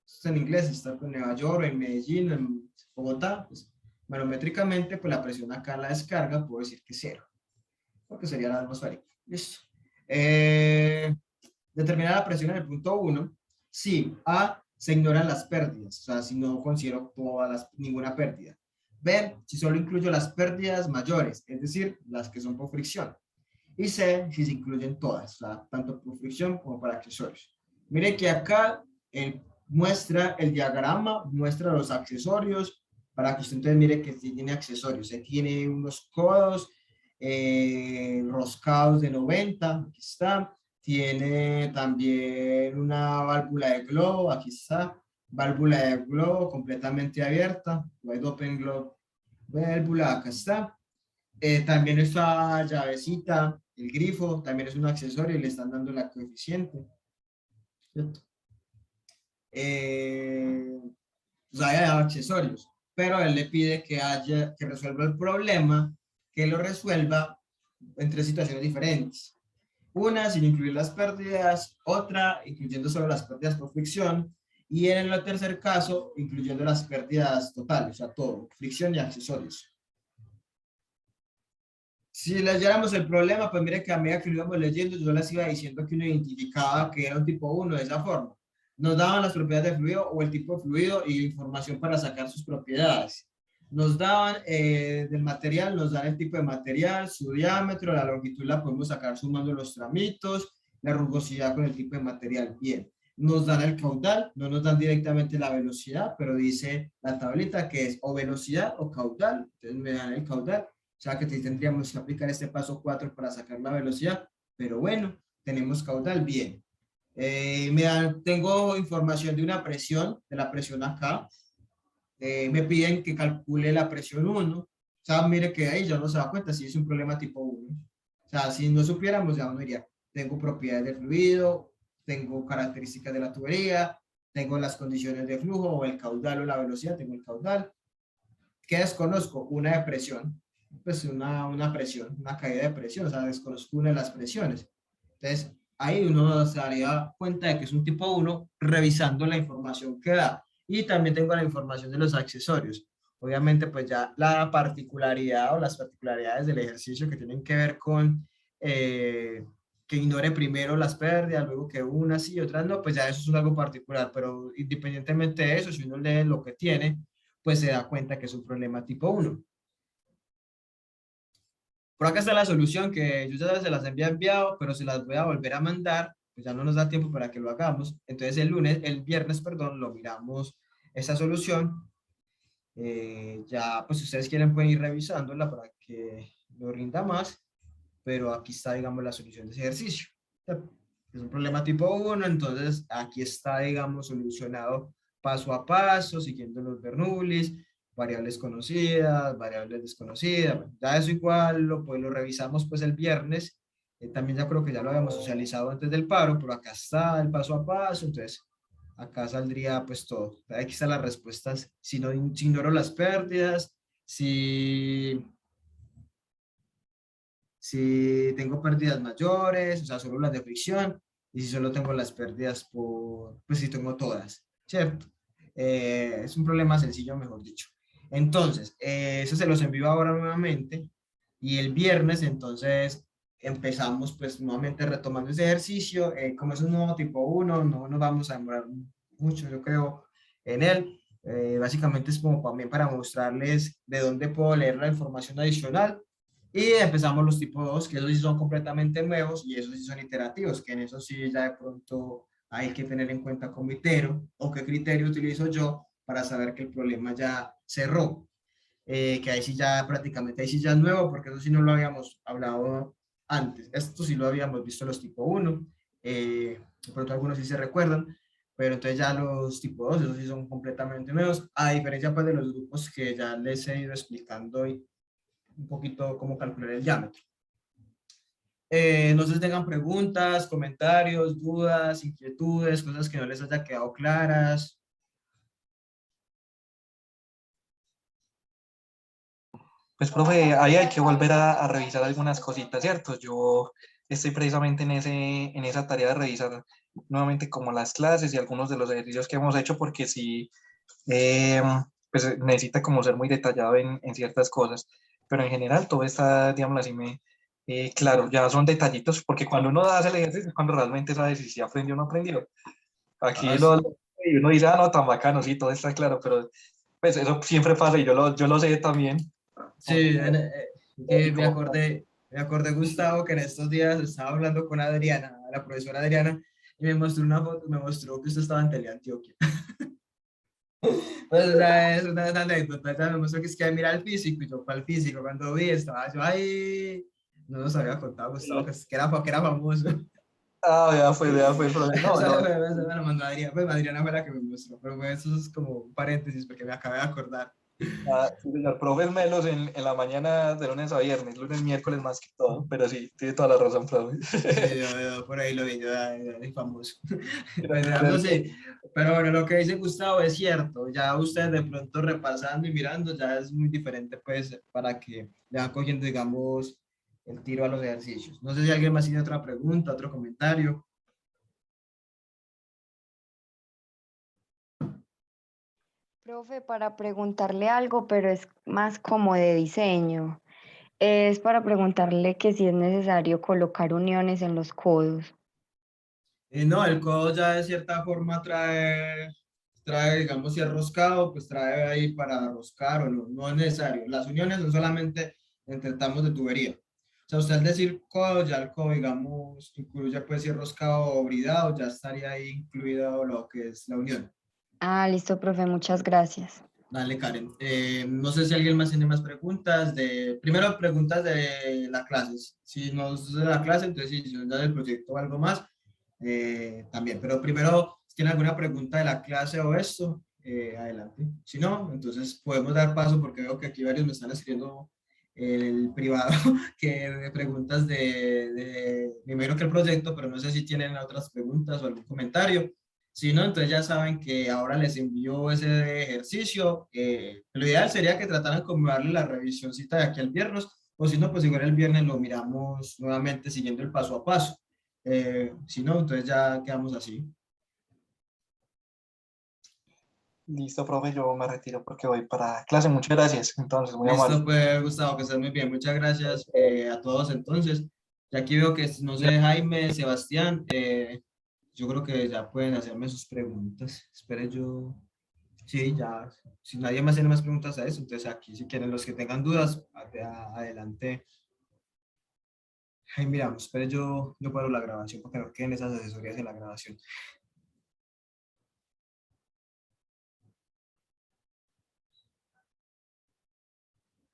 B: esto en inglés, está en Nueva York, en Medellín, en Bogotá, pues manométricamente pues la presión acá en la descarga puedo decir que es 0, porque sería la atmosférica. Listo. Determinar la presión en el punto 1, si A, se ignoran las pérdidas, o sea, si no considero ninguna pérdida. B, si solo incluyo las pérdidas mayores, es decir, las que son por fricción. Y C, si se incluyen todas, o sea, tanto por fricción como para accesorios. Mire que acá muestra el diagrama, muestra los accesorios, para que usted entonces mire que tiene accesorios. Tiene unos codos, roscados de 90, aquí está. Tiene también una válvula de globo, aquí está. Válvula de globo completamente abierta, wide open globe, válvula, acá está. También esta llavecita, el grifo, también es un accesorio y le están dando la coeficiente, ¿cierto? O sea, hay accesorios, pero él le pide que resuelva el problema, que lo resuelva en 3 situaciones diferentes. Una sin incluir las pérdidas, otra incluyendo solo las pérdidas por fricción, y en el tercer caso, incluyendo las pérdidas totales, o sea, todo, fricción y accesorios. Si leyéramos el problema, pues mire que a medida que lo íbamos leyendo, yo les iba diciendo que uno identificaba que era un tipo 1 de esa forma. Nos daban las propiedades del fluido o el tipo de fluido y información para sacar sus propiedades. Nos daban del material, nos dan el tipo de material, su diámetro, la longitud la podemos sacar sumando los tramitos, la rugosidad con el tipo de material. Bien, nos dan el caudal, no nos dan directamente la velocidad, pero dice la tablita que es o velocidad o caudal, entonces me dan el caudal. O sea que tendríamos que aplicar este paso 4 para sacar la velocidad, pero bueno, tenemos caudal, bien. Tengo información de una presión, de la presión acá. Me piden que calcule la presión 1. O sea, mire que ahí ya no se da cuenta si es un problema tipo 1. O sea, si no supiéramos, ya uno diría, tengo propiedades del fluido, tengo características de la tubería, tengo las condiciones de flujo o el caudal o la velocidad, tengo el caudal. ¿Qué desconozco? Una de presión. Pues una presión, una caída de presión, o sea, desconozco una de las presiones. Entonces, ahí uno se daría cuenta de que es un tipo 1 revisando la información que da. Y también tengo la información de los accesorios. Obviamente, pues ya la particularidad o las particularidades del ejercicio que tienen que ver con que ignore primero las pérdidas, luego que unas sí y otras no, pues ya eso es algo particular, pero independientemente de eso, si uno lee lo que tiene, pues se da cuenta que es un problema tipo 1. Por acá está la solución que yo ya se las había enviado, pero se las voy a volver a mandar, pues ya no nos da tiempo para que lo hagamos. Entonces el viernes, perdón, lo miramos esa solución. Ya, pues si ustedes quieren pueden ir revisándola para que lo rinda más, pero aquí está, digamos, la solución de ese ejercicio. Es un problema tipo 1, entonces aquí está, digamos, solucionado paso a paso, siguiendo los Bernoullis, variables conocidas, variables desconocidas. Bueno, ya eso igual pues lo revisamos pues el viernes. También ya creo que ya lo habíamos socializado antes del paro, pero acá está el paso a paso, entonces acá saldría pues todo. Aquí están las respuestas. Si ignoro las pérdidas, si tengo pérdidas mayores, o sea, solo las de fricción, y si solo tengo las pérdidas pues si tengo todas, ¿cierto? Es un problema sencillo, mejor dicho. Entonces, eso se los envío ahora nuevamente, y el viernes, entonces, empezamos pues nuevamente retomando ese ejercicio. Como es un nuevo tipo 1, no nos vamos a demorar mucho, yo creo, en él. Básicamente es como también para mostrarles de dónde puedo leer la información adicional. Y empezamos los tipos 2, que esos sí son completamente nuevos y esos sí son iterativos, que en eso sí ya de pronto hay que tener en cuenta cómo itero o qué criterio utilizo yo para saber que el problema ya cerró. Que ahí sí ya prácticamente, ahí sí ya es nuevo, porque eso sí no lo habíamos hablado antes. Esto sí lo habíamos visto los tipo 1, de pronto algunos sí se recuerdan, pero entonces ya los tipo 2, esos sí son completamente nuevos, a diferencia pues de los grupos que ya les he ido explicando hoy un poquito cómo calcular el diámetro. No sé si tengan preguntas, comentarios, dudas, inquietudes, cosas que no les haya quedado claras.
E: Pues, profe, ahí hay que volver a revisar algunas cositas, ¿cierto? Yo estoy precisamente en esa tarea de revisar nuevamente como las clases y algunos de los ejercicios que hemos hecho, porque sí, pues necesita como ser muy detallado en ciertas cosas, pero en general todo está, digamos así, claro, ya son detallitos, porque cuando uno hace el ejercicio es cuando realmente sabe si aprendió o no aprendió. Aquí y uno dice, ah, no, tan bacano, sí, todo está claro, pero pues eso siempre pasa y yo lo sé también.
B: Sí, me acordé, Gustavo, que en estos días estaba hablando con Adriana, la profesora Adriana, y me mostró una foto, me mostró que usted estaba en Teleantioquia. Pues, o sea, es una anécdota, ya me mostró que es que mira el físico, y yo para el físico, cuando vi, estaba yo ahí, no nos había contado Gustavo que era famoso.
E: Ah, ya fue, profe. No,
B: Esa
E: no.
B: me la mandó Adriana, pues Adriana fue la que me mostró, pero pues, eso es como un paréntesis porque me acabé de acordar.
E: Ah, sí, señor, profe Melos en la mañana de lunes a viernes, lunes, miércoles más que todo, pero sí, tiene toda la razón, profe.
B: Sí, yo por ahí lo vi, yo era famoso.
E: Pero,
B: Pues,
E: pero,
B: no sé, pero bueno, lo que dice Gustavo es cierto, ya ustedes de pronto repasando y mirando ya es muy diferente pues para que le van cogiendo digamos el tiro a los ejercicios. No sé si alguien más tiene otra pregunta, otro comentario.
F: Profe, para preguntarle algo, pero es más como de diseño. Es para preguntarle que si es necesario colocar uniones en los codos.
B: No, el codo ya de cierta forma trae, digamos, si es roscado, pues trae ahí para roscar o no, no es necesario. Las uniones son solamente entre tramos de tubería. O sea, usted al decir codo, ya el codo, digamos, incluye pues si es roscado o bridado, ya estaría ahí incluido lo que es la unión.
F: Ah, listo, profe, muchas gracias.
B: Dale, Karen. No sé si alguien más tiene más preguntas. Primero, preguntas de la clase. Si no es de la clase, entonces si nos da del proyecto o algo más, también. Pero primero, si tiene alguna pregunta de la clase o esto, adelante. Si no, entonces podemos dar paso porque veo que aquí varios me están escribiendo el privado que de preguntas primero que el proyecto, pero no sé si tienen otras preguntas o algún comentario. Si no, entonces ya saben que ahora les envío ese ejercicio. Lo ideal sería que trataran como darle la revisioncita de aquí al viernes, o si no, pues igual el viernes lo miramos nuevamente siguiendo el paso a paso. Si no, entonces ya quedamos así.
E: listo, profe, yo me retiro porque voy para clase. Muchas gracias, entonces, muy amable.
B: Listo, pues Gustavo, que estés muy bien. Muchas gracias a todos entonces. Ya aquí veo que, no sé, Jaime, Sebastián, yo creo que ya pueden hacerme sus preguntas. Espere yo. Sí, ya. Si nadie más tiene más preguntas a eso, entonces aquí, si quieren, los que tengan dudas, adelante. Ay, miramos, espere yo paro la grabación porque no queden esas asesorías en la grabación.